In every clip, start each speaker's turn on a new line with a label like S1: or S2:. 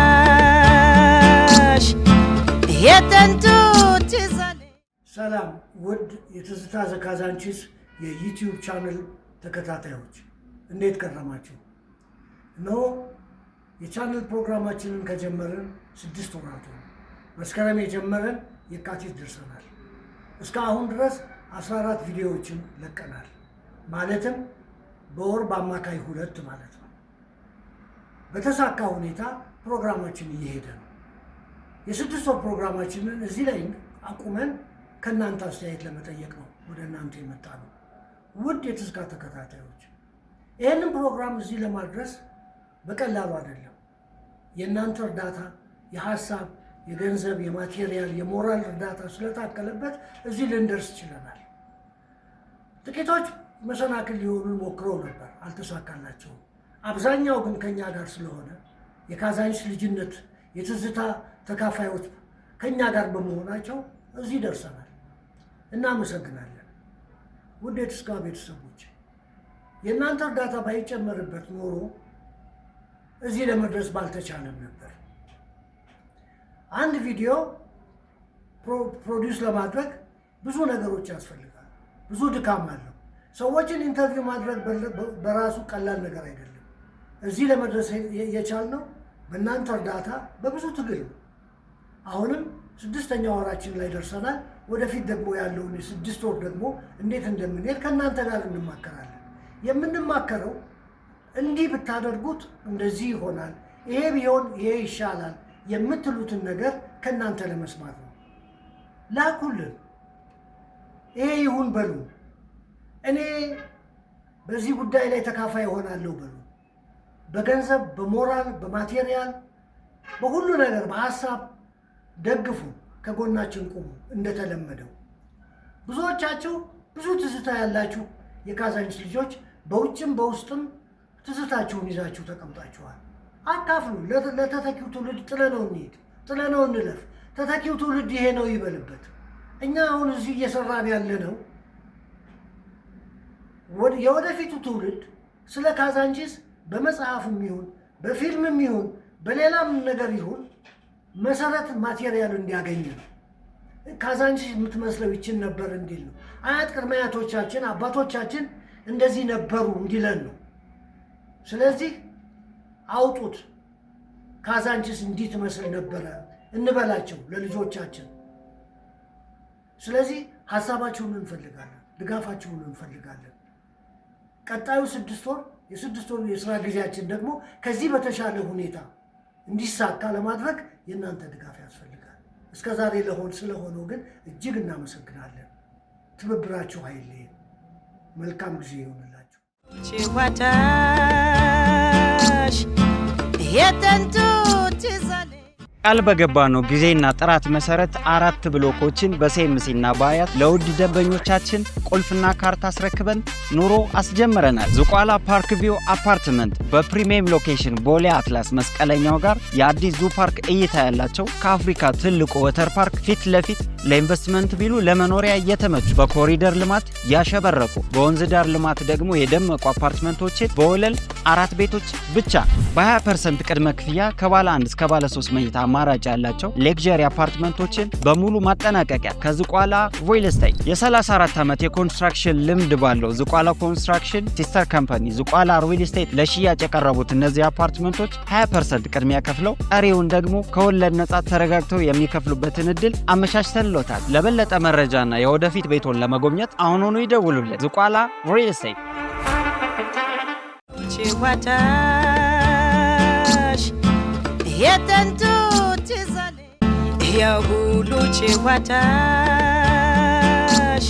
S1: ጭዋታሽ የጥንቱ ትዛለ
S2: ሰላም ውድ የትዝታ ዘካዛንቺስ የዩቲዩብ ቻናል ተከታታዮች እንዴት ከረማችሁ? ነው የቻናል ፕሮግራማችንን ከጀመርን 6 ወራት ነው። መስከረም የጀመረን የካቲት ደርሰናል። እስካሁን ድረስ 14 ቪዲዮዎችን ለቀናል። ማለትም በወር በአማካይ 2 ማለት ነው። በተሳካ ሁኔታ ፕሮግራማችን እየሄደ ነው። የ6 ወር ፕሮግራማችንን እዚህ ላይ አቁመን ከእናንተ አስተያየት ለመጠየቅ ነው ወደ እናንተ የመጣ ነው። ውድ የትዝታ ተከታታዮች ይህንን ፕሮግራም እዚህ ለማድረስ በቀላሉ አይደለም። የእናንተ እርዳታ፣ የሀሳብ፣ የገንዘብ፣ የማቴሪያል፣ የሞራል እርዳታ ስለታከለበት እዚህ ልንደርስ ችለናል። ጥቂቶች መሰናክል ሊሆኑ ሞክረው ነበር፣ አልተሳካላቸውም። አብዛኛው ግን ከኛ ጋር ስለሆነ የካዛንቺስ ልጅነት የትዝታ ተካፋዮች ከኛ ጋር በመሆናቸው እዚህ ደርሰናል። እናመሰግናለን። ውድ የትዝታ ቤተሰቦች የእናንተ እርዳታ ባይጨመርበት ኖሮ እዚህ ለመድረስ ባልተቻለም ነበር። አንድ ቪዲዮ ፕሮዲውስ ለማድረግ ብዙ ነገሮች ያስፈልጋል፣ ብዙ ድካም አለው። ሰዎችን ኢንተርቪው ማድረግ በራሱ ቀላል ነገር አይደለም። እዚህ ለመድረስ የቻልነው በእናንተ እርዳታ በብዙ ትግል ነው። አሁንም 6ኛ ወራችን ላይ ደርሰናል። ወደፊት ደግሞ ያለውን የ6 ወር ደግሞ እንዴት እንደምንሄድ ከእናንተ ጋር እንማከራለን። የምንማከረው እንዲህ ብታደርጉት እንደዚህ ይሆናል፣ ይሄ ቢሆን ይሄ ይሻላል የምትሉትን ነገር ከእናንተ ለመስማት ነው። ላኩልን፣ ይሄ ይሁን በሉ፣ እኔ በዚህ ጉዳይ ላይ ተካፋይ እሆናለሁ በሉ። በገንዘብ፣ በሞራል፣ በማቴሪያል፣ በሁሉ ነገር በሀሳብ ደግፉ፣ ከጎናችን ቁሙ። እንደተለመደው ብዙዎቻችሁ ብዙ ትዝታ ያላችሁ የካዛንቺስ ልጆች በውጭም በውስጥም ትዝታችሁን ይዛችሁ ተቀምጣችኋል። አካፍሉ። ለተተኪው ትውልድ ጥለነው እንሂድ፣ ጥለነው እንለፍ። ተተኪው ትውልድ ይሄ ነው ይበልበት። እኛ አሁን እዚህ እየሰራን ያለነው የወደፊቱ ትውልድ ስለ ካዛንቺስ በመጽሐፍም ይሁን በፊልምም ይሁን በሌላም ነገር ይሁን መሰረት ማቴሪያል እንዲያገኝ ነው። ካዛንቺስ የምትመስለው ይችን ነበር እንዲል ነው። አያት ቅድመ አያቶቻችን አባቶቻችን እንደዚህ ነበሩ እንዲለን ነው። ስለዚህ አውጡት፣ ካዛንቺስ እንዲህ ትመስል ነበረ እንበላቸው ለልጆቻችን። ስለዚህ ሀሳባችሁን እንፈልጋለን፣ ድጋፋችሁን እንፈልጋለን። ቀጣዩ 6 ወር የ6 ወር የስራ ጊዜያችን ደግሞ ከዚህ በተሻለ ሁኔታ እንዲሳካ ለማድረግ የእናንተ ድጋፍ ያስፈልጋል። እስከ ዛሬ ስለሆነው ግን እጅግ እናመሰግናለን። ትብብራችሁ አይለየን። መልካም ጊዜ ይሆንላችሁ።
S1: ጭዋታሽ የጥንቱ ትዛለ
S3: ቃል በገባነው ጊዜና ጥራት መሰረት 4 ብሎኮችን በሴምሲና በአያት ለውድ ደንበኞቻችን ቁልፍና ካርታ አስረክበን ኑሮ አስጀምረናል። ዝቋላ ፓርክ ቪው አፓርትመንት በፕሪሚየም ሎኬሽን ቦሌ አትላስ መስቀለኛው ጋር የአዲስ ዙ ፓርክ እይታ ያላቸው ከአፍሪካ ትልቁ ወተር ፓርክ ፊት ለፊት ለኢንቨስትመንት ቢሉ ለመኖሪያ እየተመቹ በኮሪደር ልማት ያሸበረቁ በወንዝ ዳር ልማት ደግሞ የደመቁ አፓርትመንቶችን በወለል 4 ቤቶች ብቻ በ20% ቅድመ ክፍያ ከባለ 1 እስከ ባለ 3 መኝታ አማራጭ ያላቸው ሌክዠሪ አፓርትመንቶችን በሙሉ ማጠናቀቂያ ከዝቋላ ሪል ስቴት የ34 ዓመት የኮንስትራክሽን ልምድ ባለው ዝቋላ ኮንስትራክሽን ሲስተር ካምፓኒ ዝቋላ ሪል ስቴት ለሽያጭ የቀረቡት እነዚህ አፓርትመንቶች 20% ቅድሚያ ከፍለው ቀሪውን ደግሞ ከወለድ ነጻ ተረጋግተው የሚከፍሉበትን እድል አመቻችተንሎታል። ለበለጠ መረጃና የወደፊት ቤቶን ለመጎብኘት አሁኑኑ ይደውሉልን። ዝቋላ ሪል ስቴት።
S1: ጭዋታሽ የጥንቱ ትዛለ የሁሉ ጭዋታሽ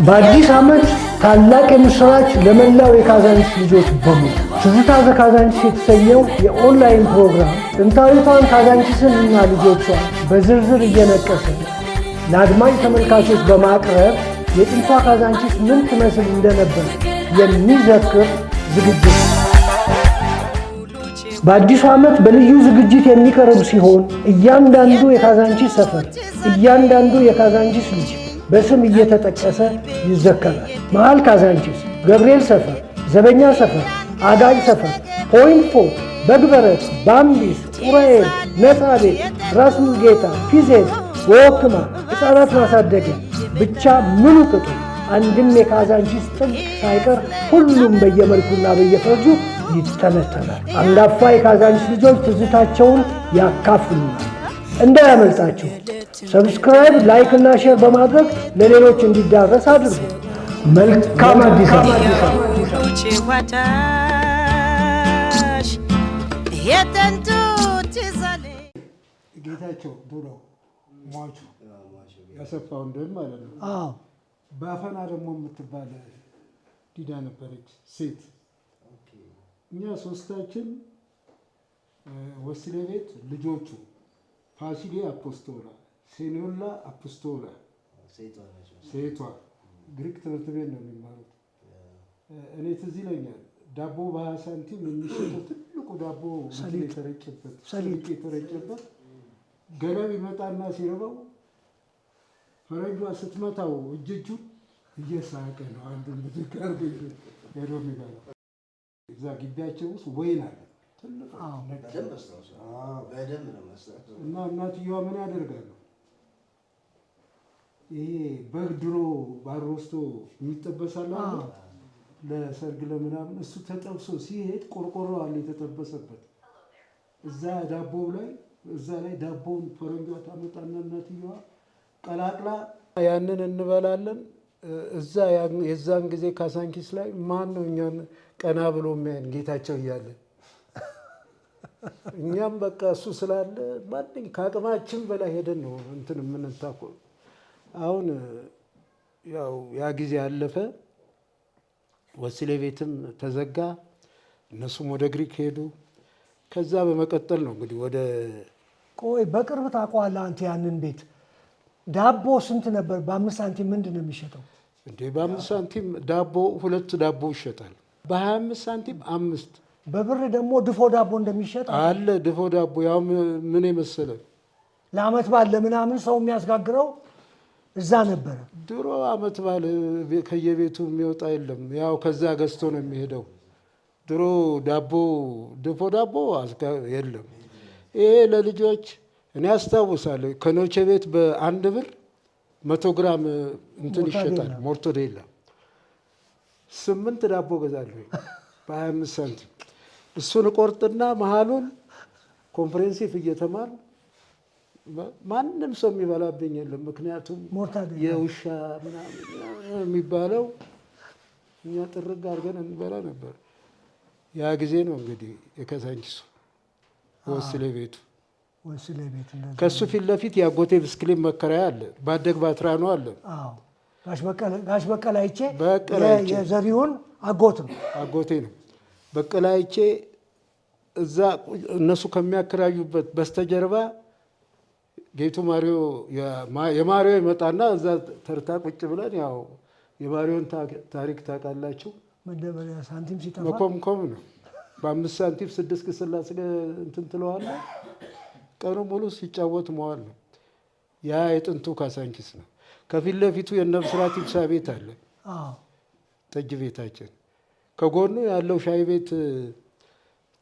S2: በአዲስ ዓመት ታላቅ የምስራች ለመላው የካዛንቺስ ልጆች በሙሉ። ትዝታ ዘካዛንቺስ የተሰኘው የኦንላይን ፕሮግራም ጥንታዊቷን ካዛንቺስን እና ልጆቿን በዝርዝር እየነቀሰ ለአድማጭ ተመልካቾች በማቅረብ የጥንቷ ካዛንቺስ ምን ትመስል እንደነበር የሚዘክር ዝግጅት ነው። በአዲሱ ዓመት በልዩ ዝግጅት የሚቀርብ ሲሆን እያንዳንዱ የካዛንቺስ ሰፈር፣ እያንዳንዱ የካዛንቺስ ልጅ በስም እየተጠቀሰ ይዘከራል። መሃል ካዛንቺስ፣ ገብርኤል ሰፈር፣ ዘበኛ ሰፈር፣ አጋጅ ሰፈር፣ ፖይንት 4፣ በግበረት፣ ባምቢስ፣ ኡራኤል፣ ነፃ ቤት፣ ራስ ሙሉጌታ፣ ፒዜት፣ ወክማ፣ ሕፃናት ማሳደጊያ ብቻ ምኑ ቅጡ አንድም የካዛንቺስ ጥግ ሳይቀር ሁሉም በየመልኩና በየፈርጁ ይተነተናል። አንጋፋ የካዛንቺስ ልጆች ትዝታቸውን ያካፍሉናል። እንዳያመልጣችሁ ሰብስክራይብ፣ ላይክ እና ሼር በማድረግ ለሌሎች እንዲዳረስ አድርጉ። መልካም አዲስ ዓመት።
S4: ጌታቸው ዱሮ ሟቹ ያሰፋው እንደም ማለት ነው። በአፈና ደግሞ የምትባል ዲዳ ነበረች ሴት። እኛ ሶስታችን ወስሌ ቤት ልጆቹ ፋሲሌ አፖስቶላ፣ ሴኒዮላ አፖስቶላ ሴቷ ግሪክ ትምህርት ቤት ነው የሚማሩት። እኔ ትዝ ይለኛል ዳቦ በ20 ሳንቲም የሚሸጠው ትልቁ ዳቦ ሰሊጥ የተረጨበት ገለብ ይመጣና ሲረባው ፈረንጇ ስትመታው እጁን እየሳቀ ነው አንዱ ምትጋር ሄዶ የሚበላው። እዛ ግቢያቸው ውስጥ ወይን አለ እና እናትየዋ ምን ያደርጋሉ? ይሄ በግ ድሮ ባሮስቶ የሚጠበሳል ለሰርግ ለምናምን እሱ ተጠብሶ ሲሄድ ቆርቆሮ አለ የተጠበሰበት እዛ ዳቦው ላይ እዛ ላይ ዳቦውን ፈረንጇ ታመጣና እናትየዋ ቀላቅላ ያንን እንበላለን። እዛ የዛን ጊዜ ካዛንቺስ ላይ ማን ነው እኛን ቀና ብሎ የሚያየን? ጌታቸው እያለ እኛም በቃ እሱ ስላለ ማንኝ ከአቅማችን በላይ ሄደን ነው እንትን የምንታኮ። አሁን ያው ያ ጊዜ አለፈ። ወስሌ ቤትም ተዘጋ፣ እነሱም ወደ ግሪክ ሄዱ። ከዛ በመቀጠል ነው እንግዲህ ወደ
S2: ቆይ በቅርብ ታውቀዋለህ አንተ ያንን ቤት? ዳቦ ስንት ነበር? በ5 ሳንቲም ምንድን ነው የሚሸጠው
S4: እንዴ? በ5 ሳንቲም ዳቦ 2 ዳቦ ይሸጣል። በ25 ሳንቲም 5።
S2: በብር ደግሞ ድፎ ዳቦ እንደሚሸጥ
S4: አለ። ድፎ ዳቦ ያው ምን የመሰለ
S2: ለአመት በዓል ለምናምን ሰው የሚያስጋግረው እዛ ነበረ
S4: ድሮ። አመት በዓል ከየቤቱ የሚወጣ የለም፣ ያው ከዛ ገዝቶ ነው የሚሄደው። ድሮ ዳቦ ድፎ ዳቦ የለም። ይሄ ለልጆች እኔ አስታውሳለሁ ከኖቼ ቤት በ1 ብር 100 ግራም እንትን ይሸጣል። ሞርቶዴላ 8 ዳቦ ገዛለሁ በ25 ሳንቲም። እሱን ቆርጥና መሀሉን ኮንፈረንሲፍ እየተማር ማንም ሰው የሚበላብኝ የለም። ምክንያቱም የውሻ ምናምን የሚባለው እኛ ጥርግ አድርገን እንበላ ነበር። ያ ጊዜ ነው እንግዲህ የካዛንቺሱ ወስሌ ቤቱ። ከሱ ፊት ለፊት የአጎቴ ብስክሌት መከራያ አለ። ባደግ ባትራኖ አለ።
S2: ጋሽ በቀለ አይቼ የዘሪሁን አጎቴ ነው። በቀለ አይቼ እዛ እነሱ ከሚያከራዩበት በስተጀርባ ጌቱ ማሪዮ የማሪዮ ይመጣና እዛ ተርታ ቁጭ ብለን ያው የማሪዮን ታሪክ ታውቃላችሁ። መደበሪያ ሳንቲም ሲጠፋ
S4: መኮምኮም ነው። በ5 ሳንቲም 6 ክስላስ እንትን ትለዋለህ። ቀኑ ሙሉ ሲጫወት መዋል ነው። ያ የጥንቱ ካዛንቺስ ነው። ከፊት ለፊቱ የነብስራት ይብሳ ቤት አለ። ጠጅ ቤታችን ከጎኑ ያለው ሻይ ቤት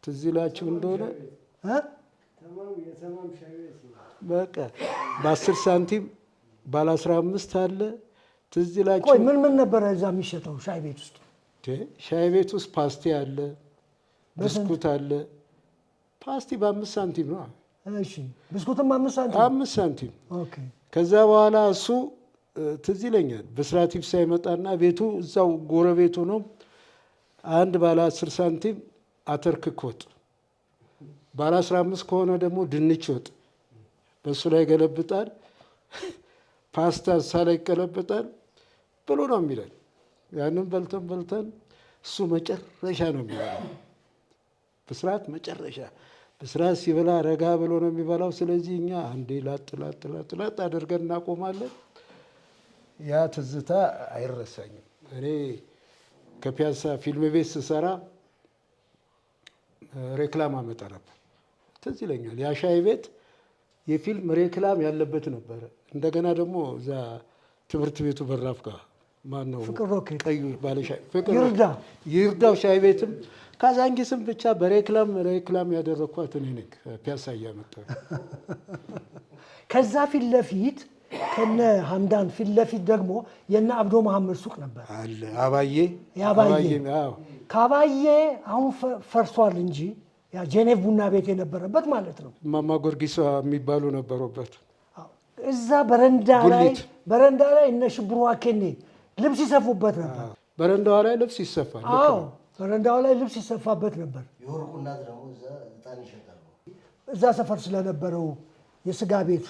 S4: ትዝ ይላችሁ እንደሆነ በቃ በ10 ሳንቲም ባለ 15 አለ። ትዝ ይላችሁ።
S2: ቆይ ምን ነበረ እዛ የሚሸጠው ሻይ ቤት ውስጥ?
S4: ሻይ ቤት ውስጥ ፓስቲ አለ፣ ብስኩት አለ። ፓስቲ በ5 ሳንቲም ነው።
S2: እሺ ብስኩትም 5 ሳንቲም
S4: 5 ሳንቲም።
S2: ኦኬ።
S4: ከዛ በኋላ እሱ ትዝ ይለኛል ብስራት ይብሳ ይመጣና ቤቱ እዛው ጎረቤቱ ነው። አንድ ባለ 10 ሳንቲም አተርክክ ወጥ፣ ባለ 15 ከሆነ ደግሞ ድንች ወጥ በሱ ላይ ገለብጣል። ፓስታ እሳ ላይ ይቀለብጣል ብሎ ነው የሚለን። ያንን በልተን እሱ መጨረሻ ነው የሚበላው። ብስራት መጨረሻ ብስራት ሲበላ ረጋ ብሎ ነው የሚበላው። ስለዚህ እኛ አንዴ ላጥ አድርገን እናቆማለን። ያ ትዝታ አይረሳኝም። እኔ ከፒያሳ ፊልም ቤት ስሰራ ሬክላም አመጣ ነበር። ትዝ ይለኛል። ያ ሻይ ቤት የፊልም ሬክላም ያለበት ነበረ። እንደገና ደግሞ እዛ ትምህርት ቤቱ በራፍ ጋር ማነው ቀዩ ባለሻይ ይርዳው ሻይ ቤትም ካዛንቺስም ብቻ በሬክላም ያደረኳት እኔ ነኝ ፒያሳ እያመጣሁ።
S2: ከዛ ፊት ለፊት ከነ ሐምዳን ፊት ለፊት ደግሞ የነ አብዶ መሐመድ ሱቅ ነበር
S4: አለ አባዬ።
S2: አዎ ካባዬ አሁን ፈርሷል እንጂ ያ ጄኔቭ ቡና ቤት የነበረበት ማለት ነው።
S4: ማማ ጊዮርጊስ የሚባሉ ነበሩበት።
S2: እዛ በረንዳ ላይ እነ ሽብሩ ዋኬኔ ልብስ ይሰፉበት ነበር።
S4: በረንዳዋ ላይ ልብስ ይሰፋል።
S2: አዎ በረንዳዋ ላይ ልብስ ይሰፋበት ነበር።
S5: የወርቁ እናት ደግሞ እዛ ዕጣን ይሸጣሉ።
S2: እዛ ሰፈር ስለነበረው የስጋ ቤት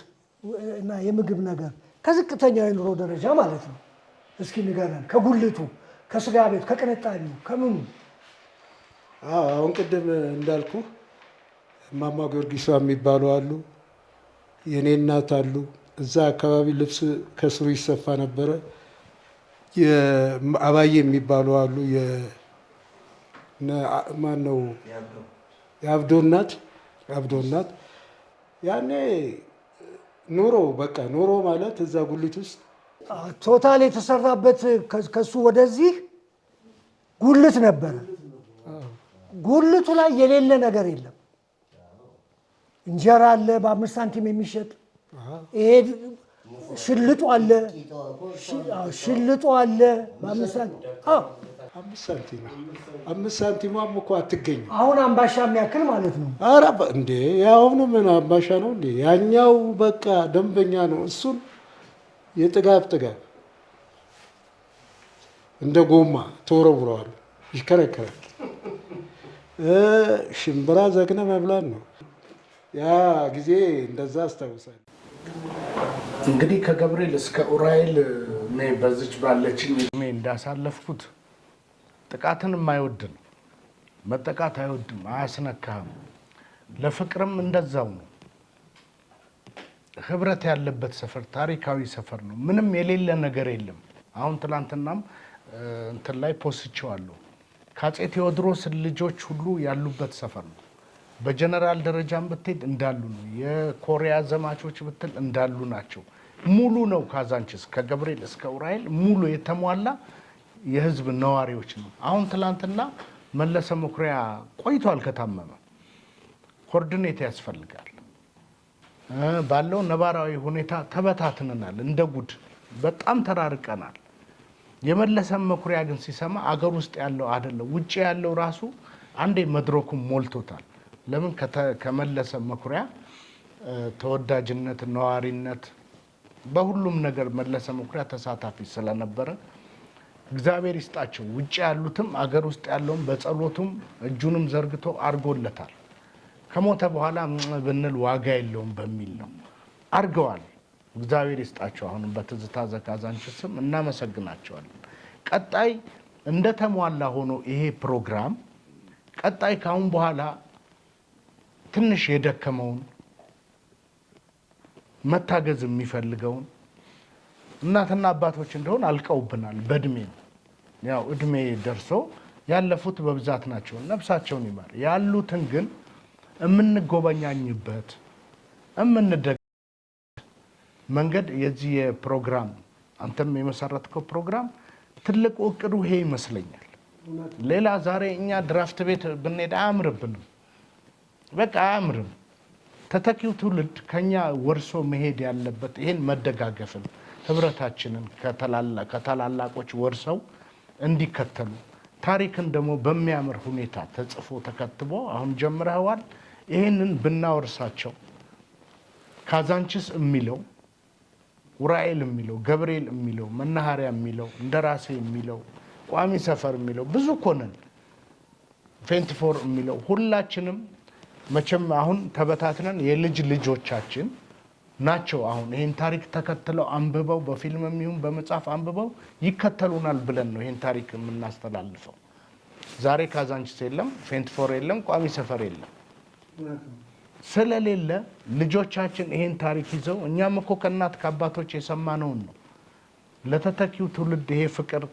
S2: እና የምግብ ነገር ከዝቅተኛ የኑሮ ደረጃ ማለት ነው። እስኪ ንገረን፣ ከጉልቱ ከስጋ ቤት ከቅንጣቢው ከምኑ?
S4: አሁን ቅድም እንዳልኩ ማማ ጊዮርጊስ የሚባሉ አሉ፣ የኔ እናት አሉ። እዛ አካባቢ ልብስ ከስሩ ይሰፋ ነበረ። አባዬ የሚባሉ አሉ። ማን ነው? የአብዶ እናት ያኔ ኑሮ ማለት እዛ ጉሊት ውስጥ
S2: ቶታል የተሰራበት ከሱ ወደዚህ ጉልት ነበረ። ጉልቱ ላይ የሌለ ነገር የለም። እንጀራ አለ በ5 ሳንቲም የሚሸጥ ይሄ ሽልጡ አለ በ5 ሳንቲም።
S4: 5 ሳንቲሟም እኮ አትገኝም።
S2: አሁን አምባሻ የሚያክል ማለት ነው።
S4: ኧረ እንዴ ያሁኑ ምን አምባሻ ነው እንዴ? ያኛው በቃ ደንበኛ ነው። እሱን የጥጋብ እንደ ጎማ ተወረውረዋል፣ ይሽከረከራል። ሽምብራ ዘግነ መብላት ነው። ያ ጊዜ እንደዛ አስታውሳለሁ።
S6: እንግዲህ ከገብርኤል እስከ ኡራኤል እኔ በዚች ባለችኝ እድሜ እንዳሳለፍኩት ጥቃትን የማይወድ ነው። መጠቃት አይወድም፣ አያስነካህም። ለፍቅርም እንደዛው ነው። ህብረት ያለበት ሰፈር፣ ታሪካዊ ሰፈር ነው። ምንም የሌለ ነገር የለም። አሁን ትላንትናም እንትን ላይ ፖስቼዋለሁ። ከአፄ ቴዎድሮስ ልጆች ሁሉ ያሉበት ሰፈር ነው። በጀነራል ደረጃም ብትሄድ እንዳሉ ነው። የኮሪያ ዘማቾች ብትል እንዳሉ ናቸው። ሙሉ ነው። ካዛንቺስ ከገብርኤል እስከ ኡራኤል ሙሉ የተሟላ የህዝብ ነዋሪዎች ነው። አሁን ትላንትና መለሰ መኩሪያ ቆይቷል ከታመመ። ኮርዲኔት ያስፈልጋል። ባለው ነባራዊ ሁኔታ ተበታትነናል፣ እንደ ጉድ በጣም ተራርቀናል። የመለሰ መኩሪያ ግን ሲሰማ አገር ውስጥ ያለው አይደለም ውጪ ያለው ራሱ አንዴ መድረኩን ሞልቶታል። ለምን? ከመለሰ መኩሪያ ተወዳጅነት፣ ነዋሪነት በሁሉም ነገር መለሰ መኩሪያ ተሳታፊ ስለነበረ እግዚአብሔር ይስጣቸው። ውጪ ያሉትም አገር ውስጥ ያለውም በጸሎቱም እጁንም ዘርግቶ አርጎለታል። ከሞተ በኋላ ብንል ዋጋ የለውም በሚል ነው አርገዋል። እግዚአብሔር ይስጣቸው። አሁንም በትዝታ ዘካዛንቺስም እናመሰግናቸዋለን። ቀጣይ እንደተሟላ ሆኖ ይሄ ፕሮግራም ቀጣይ ካሁን በኋላ ትንሽ የደከመውን መታገዝ የሚፈልገውን እናትና አባቶች እንደሆን አልቀውብናል። በእድሜ ያው እድሜ ደርሶ ያለፉት በብዛት ናቸው፣ ነፍሳቸውን ይማር። ያሉትን ግን የምንጎበኛኝበት የምንደግ መንገድ የዚህ የፕሮግራም አንተም የመሰረትከው ፕሮግራም ትልቁ እቅዱ ይሄ ይመስለኛል። ሌላ ዛሬ እኛ ድራፍት ቤት ብንሄድ አያምርብንም፣ በቃ አያምርም። ተተኪው ትውልድ ከኛ ወርሶ መሄድ ያለበት ይሄን መደጋገፍን፣ ህብረታችንን ከታላላቆች ወርሰው እንዲከተሉ ታሪክን ደግሞ በሚያምር ሁኔታ ተጽፎ ተከትቦ አሁን ጀምረዋል። ይሄንን ብናወርሳቸው ካዛንቺስ የሚለው ኡራኤል የሚለው ገብርኤል የሚለው መናኸሪያ የሚለው እንደራሴ የሚለው ቋሚ ሰፈር የሚለው ብዙ ኮነን ፌንትፎር የሚለው ሁላችንም መቼም አሁን ተበታትነን የልጅ ልጆቻችን ናቸው። አሁን ይሄን ታሪክ ተከትለው አንብበው በፊልምም ይሁን በመጽሐፍ አንብበው ይከተሉናል ብለን ነው ይሄን ታሪክ የምናስተላልፈው። ዛሬ ካዛንቺስ የለም፣ ፌንትፎር የለም፣ ቋሚ ሰፈር የለም። ስለሌለ ልጆቻችን ይሄን ታሪክ ይዘው እኛም እኮ ከእናት ከአባቶች የሰማነውን ነው ለተተኪው ትውልድ ይሄ ፍቅር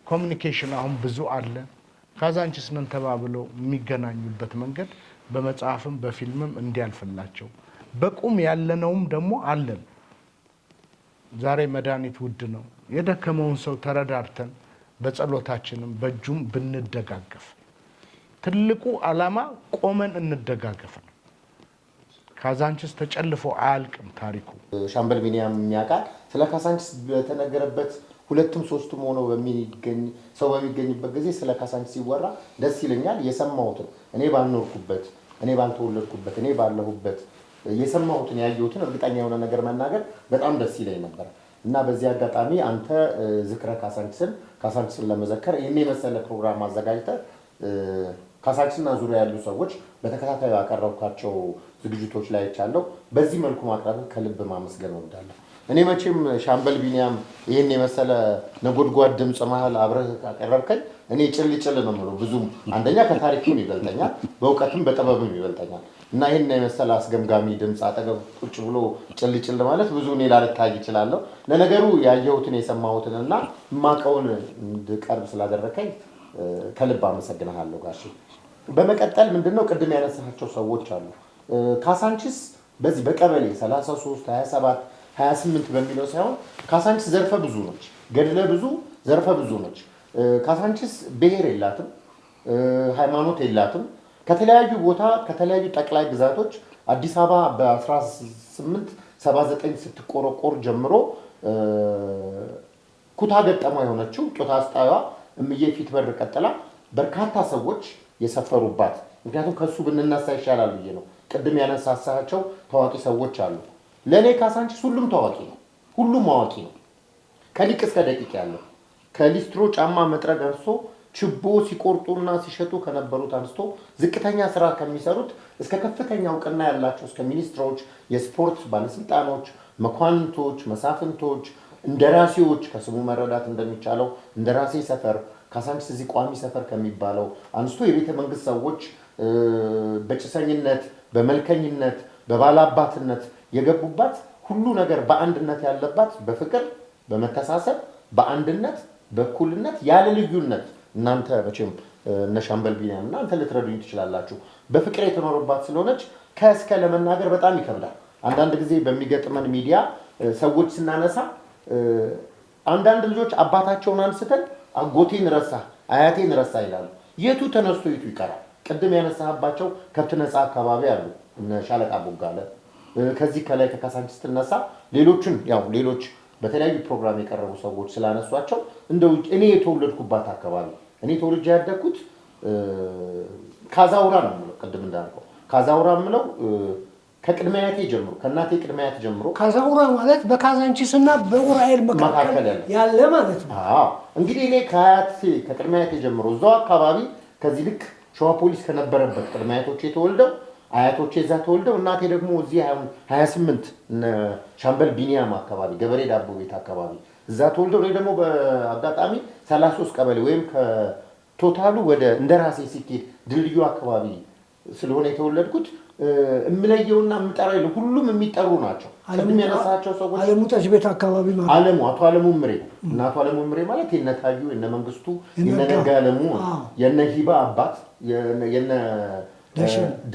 S6: ኮሚኒኬሽን አሁን ብዙ አለ። ካዛንቺስ ነን ተባብለው የሚገናኙበት መንገድ በመጽሐፍም በፊልምም እንዲያልፍላቸው በቁም ያለነውም ደግሞ አለን። ዛሬ መድኃኒት ውድ ነው። የደከመውን ሰው ተረዳርተን በጸሎታችንም በእጁም ብንደጋገፍ ትልቁ ዓላማ ቆመን እንደጋገፍ ነው። ካዛንቺስ ተጨልፎ አያልቅም ታሪኩ።
S7: ሻምበል ቢኒያም የሚያውቃል ስለ ካዛንቺስ በተነገረበት ሁለቱም ሶስቱም ሆኖ ሰው በሚገኝበት ጊዜ ስለ ካዛንቺስ ሲወራ ደስ ይለኛል። የሰማሁትን እኔ ባልኖርኩበት፣ እኔ ባልተወለድኩበት፣ እኔ ባለሁበት የሰማሁትን ያየሁትን እርግጠኛ የሆነ ነገር መናገር በጣም ደስ ይለኝ ነበር እና በዚህ አጋጣሚ አንተ ዝክረ ካዛንቺስን ለመዘከር ይህን የመሰለ ፕሮግራም አዘጋጅተህ ካዛንቺስና ዙሪያ ያሉ ሰዎች በተከታታይ ያቀረብኳቸው ዝግጅቶች ላይ ቻለው በዚህ መልኩ ማቅረብ ከልብ ማመስገን እወዳለሁ። እኔ መቼም ሻምበል ቢኒያም ይህን የመሰለ ነጎድጓድ ድምፅ መሀል አብረህ አቀረብከኝ እኔ ጭል ነው የምለው። ብዙም አንደኛ ከታሪክም ይበልጠኛል፣ በእውቀትም በጥበብም ይበልጠኛል እና ይህን የመሰለ አስገምጋሚ ድምፅ አጠገብ ቁጭ ብሎ ጭል ማለት ብዙ እኔ ላልታይ እችላለሁ። ለነገሩ ያየሁትን የሰማሁትን እና የማውቀውን እንድቀርብ ስላደረከኝ ከልብ አመሰግናለሁ ጋሼ። በመቀጠል ምንድነው ቅድም ያነሳቸው ሰዎች አሉ። ካዛንቺስ በዚህ በቀበሌ 33 27 28 በሚለው ሳይሆን ካዛንቺስ ዘርፈ ብዙ ነች፣ ገድለ ብዙ ዘርፈ ብዙ ነች። ካዛንቺስ ብሔር የላትም፣ ሃይማኖት የላትም። ከተለያዩ ቦታ ከተለያዩ ጠቅላይ ግዛቶች አዲስ አበባ በ1879 ስትቆረቆር ጀምሮ ኩታ ገጠማ የሆነችው ጦታ አስጣዋ እምዬ ፊት በር ቀጥላ በርካታ ሰዎች የሰፈሩባት። ምክንያቱም ከሱ ብንነሳ ይሻላል ብዬ ነው። ቅድም ያነሳሳቸው ታዋቂ ሰዎች አሉ። ለኔ ካዛንቺስ ሁሉም ታዋቂ ነው፣ ሁሉም አዋቂ ነው። ከሊቅ እስከ ደቂቅ ያለው ከሊስትሮ ጫማ መጥረግ አንስቶ ችቦ ሲቆርጡና ሲሸጡ ከነበሩት አንስቶ ዝቅተኛ ስራ ከሚሰሩት እስከ ከፍተኛ እውቅና ያላቸው እስከ ሚኒስትሮች፣ የስፖርት ባለስልጣኖች፣ መኳንንቶች፣ መሳፍንቶች፣ እንደራሴዎች ከስሙ መረዳት እንደሚቻለው እንደራሴ ሰፈር ካዛንቺስ እዚህ ቋሚ ሰፈር ከሚባለው አንስቶ የቤተ መንግስት ሰዎች በጭሰኝነት፣ በመልከኝነት፣ በባላባትነት የገቡባት ሁሉ ነገር በአንድነት ያለባት በፍቅር በመተሳሰብ በአንድነት በእኩልነት ያለ ልዩነት እናንተ መቼም እነ ሻምበል ቢኒያም እናንተ ልትረዱኝ ትችላላችሁ። በፍቅር የተኖረባት ስለሆነች ከእስከ ለመናገር በጣም ይከብዳል። አንዳንድ ጊዜ በሚገጥመን ሚዲያ ሰዎች ስናነሳ አንዳንድ ልጆች አባታቸውን አንስተን አጎቴን ረሳ አያቴን ረሳ ይላሉ። የቱ ተነስቶ የቱ ይቀራል? ቅድም ያነሳባቸው ከብት ነፃ አካባቢ አሉ እነ ሻለቃ ቦጋለ። ከዚህ ከላይ ከካዛንቺስ ስትነሳ ሌሎች በተለያዩ ፕሮግራም የቀረቡ ሰዎች ስላነሷቸው እንደው እኔ የተወለድኩባት አካባቢ እኔ ተወልጄ ያደግኩት ካዛውራ ነው የምለው። ቅድም እንዳልከው ካዛውራ የምለው ከቅድመ አያቴ ጀምሮ ከእናቴ ቅድመ አያቴ ጀምሮ
S2: ካዛውራ ማለት በካዛንቺስና በኡራኤል መካከል ያለ ማለት ነው።
S7: እንግዲህ እኔ ከቅድመ አያቴ ጀምሮ እዛው አካባቢ ከዚህ ልክ ሸዋ ፖሊስ ከነበረበት ቅድመ አያቶቼ ተወልደው አያቶቼ እዛ ተወልደው እናቴ ደግሞ እዚህ 28 ሻምበል ቢኒያም አካባቢ ገበሬ ዳቦ ቤት አካባቢ እዛ ተወልደው እኔ ደግሞ በአጋጣሚ 33 ቀበሌ ወይም ከቶታሉ ወደ እንደራሴ ሲኬድ ድልድዩ አካባቢ ስለሆነ የተወለድኩት እምለየውና እምጠራው ሁሉም የሚጠሩ ናቸው። ቅድም ያነሳቸው ሰዎች
S2: አለሙ ጠጅ ቤት አካባቢ ማለት
S7: አቶ አለሙ ምሬ እናቱ አለሙ ምሬ ማለት የነታዩ የነመንግስቱ የነነጋ አለሙ የነሂባ አባት የነ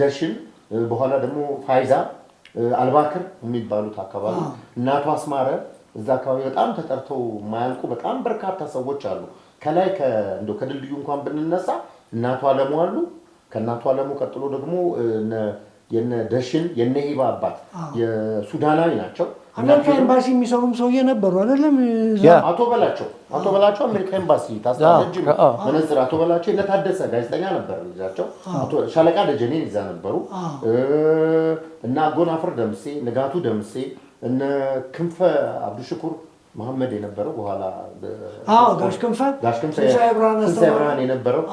S7: ደሽን በኋላ ደግሞ ፋይዛ አልባክር የሚባሉት አካባቢ እናቱ አስማረ እዛ አካባቢ በጣም ተጠርተው ማያልቁ በጣም በርካታ ሰዎች አሉ። ከላይ ከድልድዩ እንኳን ብንነሳ እናቱ አለሙ አሉ። ከእናቱ አለሙ ቀጥሎ ደግሞ የነ ደሽን የነሂባ አባት የሱዳናዊ ናቸው።
S2: አሜሪካ ኤምባሲ የሚሰሩም ሰውዬ ነበሩ አይደለም?
S7: አቶ በላቸው አሜሪካ ኤምባሲ ታስታለጅ መነጽር አቶ በላቸው የነታደሰ ጋዜጠኛ ነበር ልጃቸው። ሻለቃ ደጀኔን ይዛ ነበሩ እና አጎናፍር ደምሴ ንጋቱ ደምሴ እነ ክንፈ አብዱሽኩር መሐመድ የነበረው በኋላ
S2: ጋሽ ክንፈ
S7: ብርሃን የነበረው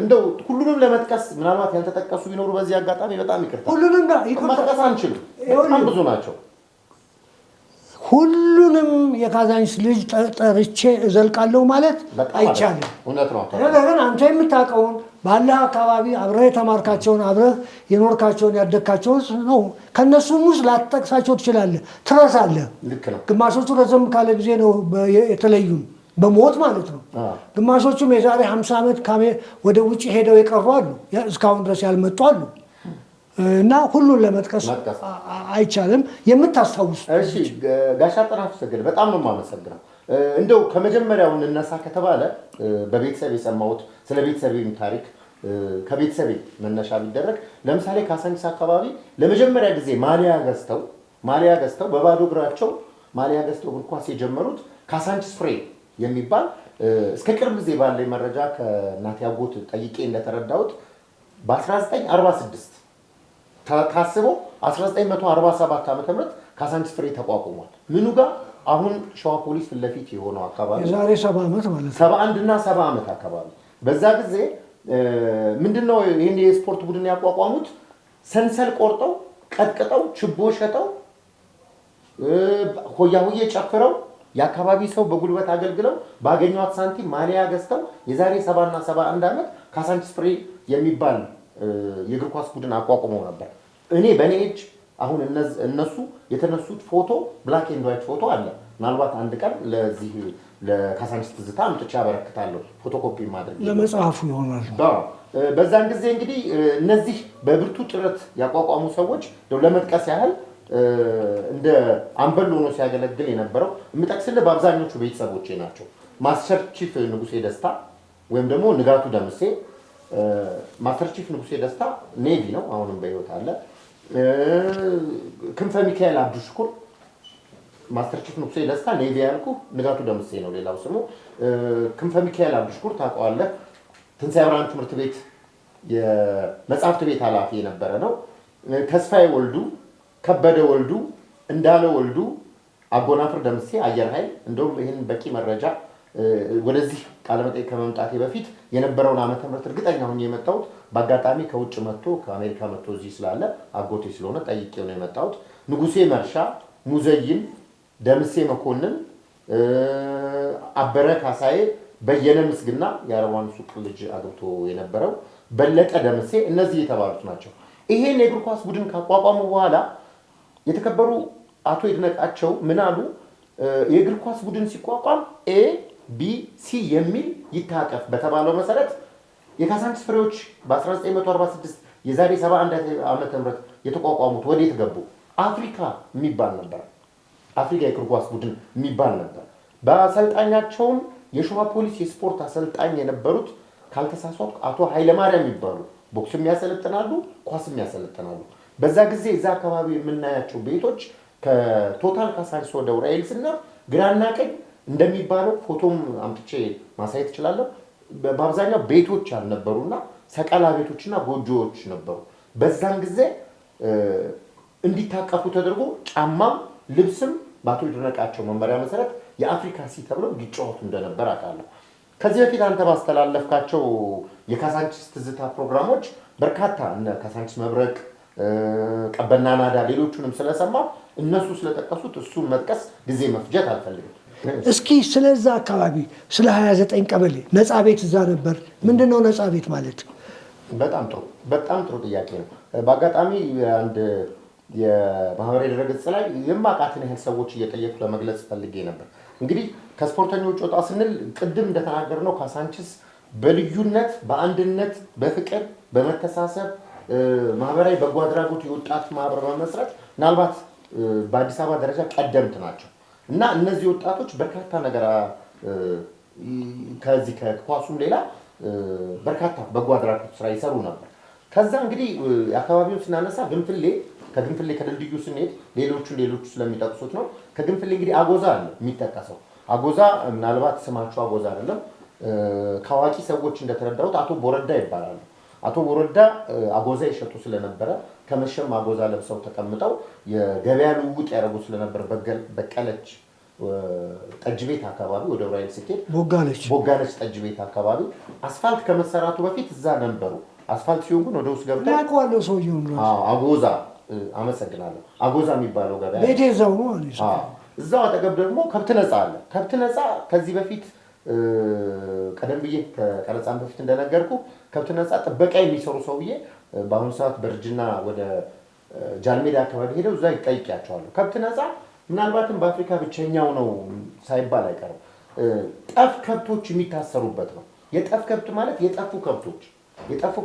S7: እንደው ሁሉንም ለመጥቀስ ምናልባት ያልተጠቀሱ ቢኖሩ በዚህ አጋጣሚ በጣም ይቅርታ።
S2: ሁሉንም
S7: መጥቀስ አንችልም፣ በጣም ብዙ ናቸው።
S2: ሁሉንም የካዛንቺስ ልጅ ጠርቼ እዘልቃለሁ ማለት አይቻልም።
S7: እውነት ነው።
S2: ነገር ግን አንተ የምታውቀውን ባለህ አካባቢ አብረህ የተማርካቸውን አብረህ የኖርካቸውን ያደግካቸውን ነው። ከእነሱም ውስጥ ላትጠቅሳቸው ትችላለህ፣ ትረሳለህ። ግማሾቹ ረዘም ካለ ጊዜ ነው የተለዩም በሞት ማለት ነው። ግማሾቹም የዛሬ 50 ዓመት ወደ ውጭ ሄደው የቀሩ አሉ፣ እስካሁን ድረስ ያልመጡ አሉ። እና ሁሉን ለመጥቀስ አይቻልም። የምታስታውሱ
S7: እሺ። ጋሻ አጠናፉ ሰገድ በጣም ነው የማመሰግነው። እንደው ከመጀመሪያው እንነሳ ከተባለ በቤተሰብ የሰማሁት ስለ ቤተሰቤም ታሪክ ከቤተሰቤ መነሻ ቢደረግ ለምሳሌ ካሳንቺስ አካባቢ ለመጀመሪያ ጊዜ ማሊያ ገዝተው በባዶ እግራቸው ማሊያ ገዝተው እግር ኳስ የጀመሩት ካሳንቺስ ፍሬ የሚባል እስከ ቅርብ ጊዜ ባለኝ መረጃ ከእናቴ አጎት ጠይቄ እንደተረዳሁት በ1946 ታስቦ 1947 ዓ.ም ካሳንቺስ ፍሬ ተቋቁሟል። ምኑ ጋር አሁን ሸዋ ፖሊስ ፊት ለፊት የሆነው አካባቢ
S2: የዛሬ 70 ዓመት ማለት ነው።
S7: 71 እና 70 ዓመት አካባቢ በዛ ጊዜ ምንድነው ይሄን የስፖርት ቡድን ያቋቋሙት? ሰንሰል ቆርጠው ቀጥቅጠው ችቦ ሸጠው ሆያ ሆዬ ጨፍረው የአካባቢ ሰው በጉልበት አገልግለው ባገኘዋት ሳንቲም ማሊያ ገዝተው የዛሬ 70 እና 71 ዓመት ካሳንቺስ ፍሬ የሚባል የእግር ኳስ ቡድን አቋቁመው ነበር። እኔ በኔ እጅ አሁን እነሱ የተነሱት ፎቶ ብላክ ኤንድ ዋይት ፎቶ አለ። ምናልባት አንድ ቀን ለዚህ ለካሳንቺስ ትዝታ አምጥቼ አበረክታለሁ። ፎቶኮፒ ማድረግ
S2: ለመጽሐፉ ይሆናል።
S7: በዛን ጊዜ እንግዲህ እነዚህ በብርቱ ጥረት ያቋቋሙ ሰዎች ለመጥቀስ ያህል እንደ አምበል ሆኖ ሲያገለግል የነበረው የምጠቅስልህ በአብዛኞቹ ቤተሰቦቼ ናቸው። ማስተር ቺፍ ንጉሴ ደስታ ወይም ደግሞ ንጋቱ ደምሴ። ማስተር ቺፍ ንጉሴ ደስታ ኔቪ ነው፣ አሁንም በህይወት አለ። ክንፈ ሚካኤል አብዱሽኩር። ማስተር ቺፍ ንጉሴ ደስታ ኔቪ ያልኩ፣ ንጋቱ ደምሴ ነው ሌላው ስሙ። ክንፈ ሚካኤል አብዱሽኩር ታውቀዋለህ። ትንሣኤ ብርሃን ትምህርት ቤት የመጽሐፍት ቤት ኃላፊ የነበረ ነው። ተስፋዬ ወልዱ፣ ከበደ ወልዱ፣ እንዳለ ወልዱ፣ አጎናፍር ደምሴ አየር ኃይል። እንደውም ይህን በቂ መረጃ ወደዚህ ቃለመጠይቅ ከመምጣቴ በፊት የነበረውን ዓመተ ምህረት እርግጠኛ ሆኜ የመጣሁት በአጋጣሚ ከውጭ መጥቶ ከአሜሪካ መጥቶ እዚህ ስላለ አጎቴ ስለሆነ ጠይቄው ነው የመጣሁት። ንጉሴ መርሻ፣ ሙዘይን፣ ደምሴ መኮንን፣ አበረ ካሳዬ፣ በየነ ምስግና የአረዋን ሱቅ ልጅ አግብቶ የነበረው በለጠ ደምሴ፣ እነዚህ የተባሉት ናቸው። ይሄን የእግር ኳስ ቡድን ካቋቋሙ በኋላ የተከበሩ አቶ ይድነቃቸው ምን አሉ? የእግር ኳስ ቡድን ሲቋቋም ኤ ቢ ሲ የሚል ይታቀፍ በተባለው መሰረት የካሳንቺስ ፍሬዎች በ1946 የዛሬ 71 ዓመተ ምህረት የተቋቋሙት ወዴት ገቡ? አፍሪካ የሚባል ነበር። አፍሪካ የእግር ኳስ ቡድን የሚባል ነበር። በአሰልጣኛቸውም የሸዋ ፖሊስ የስፖርት አሰልጣኝ የነበሩት ካልተሳሳትኩ አቶ ኃይለማርያም የሚባሉ ቦክስም ያሰለጥናሉ፣ ኳስም ያሰለጥናሉ። በዛ ጊዜ እዛ አካባቢ የምናያቸው ቤቶች ከቶታል ካሳንቺስ ወደ ኡራኤል ስናር ግራና ቀኝ እንደሚባለው ፎቶም አምጥቼ ማሳየት እችላለሁ። በአብዛኛው ቤቶች አልነበሩና ሰቀላ ቤቶችና ጎጆዎች ነበሩ። በዛን ጊዜ እንዲታቀፉ ተደርጎ ጫማም ልብስም በአቶ ይድነቃቸው መመሪያ መሰረት የአፍሪካ ሲ ተብለው እንዲጫወቱ እንደነበር አውቃለሁ። ከዚህ በፊት አንተ ባስተላለፍካቸው የካሳንቺስ ትዝታ ፕሮግራሞች በርካታ እነ ካሳንቺስ መብረቅ፣ ቀበና ናዳ ሌሎቹንም ስለሰማ እነሱ ስለጠቀሱት እሱን መጥቀስ ጊዜ መፍጀት አልፈልግም።
S2: እስኪ ስለዛ አካባቢ ስለ 29 ቀበሌ ነፃ ቤት እዛ ነበር። ምንድነው ነፃ ቤት ማለት?
S7: በጣም ጥሩ ጥያቄ ነው። በአጋጣሚ አንድ የማህበራዊ ድረገጽ ላይ የማውቃትን ያህል ሰዎች እየጠየቁ ለመግለጽ ፈልጌ ነበር። እንግዲህ ከስፖርተኞች ወጣ ስንል ቅድም እንደተናገርነው ካሳንቺስ በልዩነት በአንድነት በፍቅር በመተሳሰብ ማህበራዊ በጎ አድራጎት የወጣት ማህበር በመስረት ምናልባት በአዲስ አበባ ደረጃ ቀደምት ናቸው እና እነዚህ ወጣቶች በርካታ ነገር ከዚህ ከኳሱም ሌላ በርካታ በጎ አድራጎት ስራ ይሰሩ ነበር። ከዛ እንግዲህ አካባቢውን ስናነሳ ከግንፍሌ ከድልድዩ ስንሄድ ሌሎቹ ስለሚጠቅሱት ነው። ከግንፍሌ እንግዲህ አጎዛ አለ የሚጠቀሰው። አጎዛ ምናልባት ስማቸው አጎዛ አይደለም፣ ከአዋቂ ሰዎች እንደተረዳሁት አቶ ቦረዳ ይባላሉ። አቶ ቦረዳ አጎዛ ይሸጡ ስለነበረ ከመሸም አጎዛ ለብሰው ተቀምጠው የገበያ ልውውጥ ያደረጉ ስለነበር በቀለች ጠጅ ቤት አካባቢ ወደ ኡራኤል ሲኬድ ቦጋለች ጠጅ ቤት አካባቢ አስፋልት ከመሰራቱ በፊት እዛ ነበሩ። አስፋልት ሲሆን ግን ወደ ውስጥ ገብተው
S2: ያውቀዋለሁ ሰውየውን።
S7: አጎዛ አመሰግናለሁ። አጎዛ የሚባለው ገበያ
S2: ቤቴ እዛው ነው ማለት ነው።
S7: እዛው አጠገብ ደግሞ ከብት ነፃ አለ። ከብት ነፃ ከዚህ በፊት ቀደም ብዬ ከቀረጻም በፊት እንደነገርኩ ከብት ነፃ ጥበቃ የሚሰሩ ሰውዬ በአሁኑ ሰዓት በእርጅና ወደ ጃልሜዳ አካባቢ ሄደው እዛ ይጠይቂያቸዋለሁ። ከብት ነፃ ምናልባትም በአፍሪካ ብቸኛው ነው ሳይባል አይቀርም። ጠፍ ከብቶች የሚታሰሩበት ነው። የጠፍ ከብት ማለት የጠፉ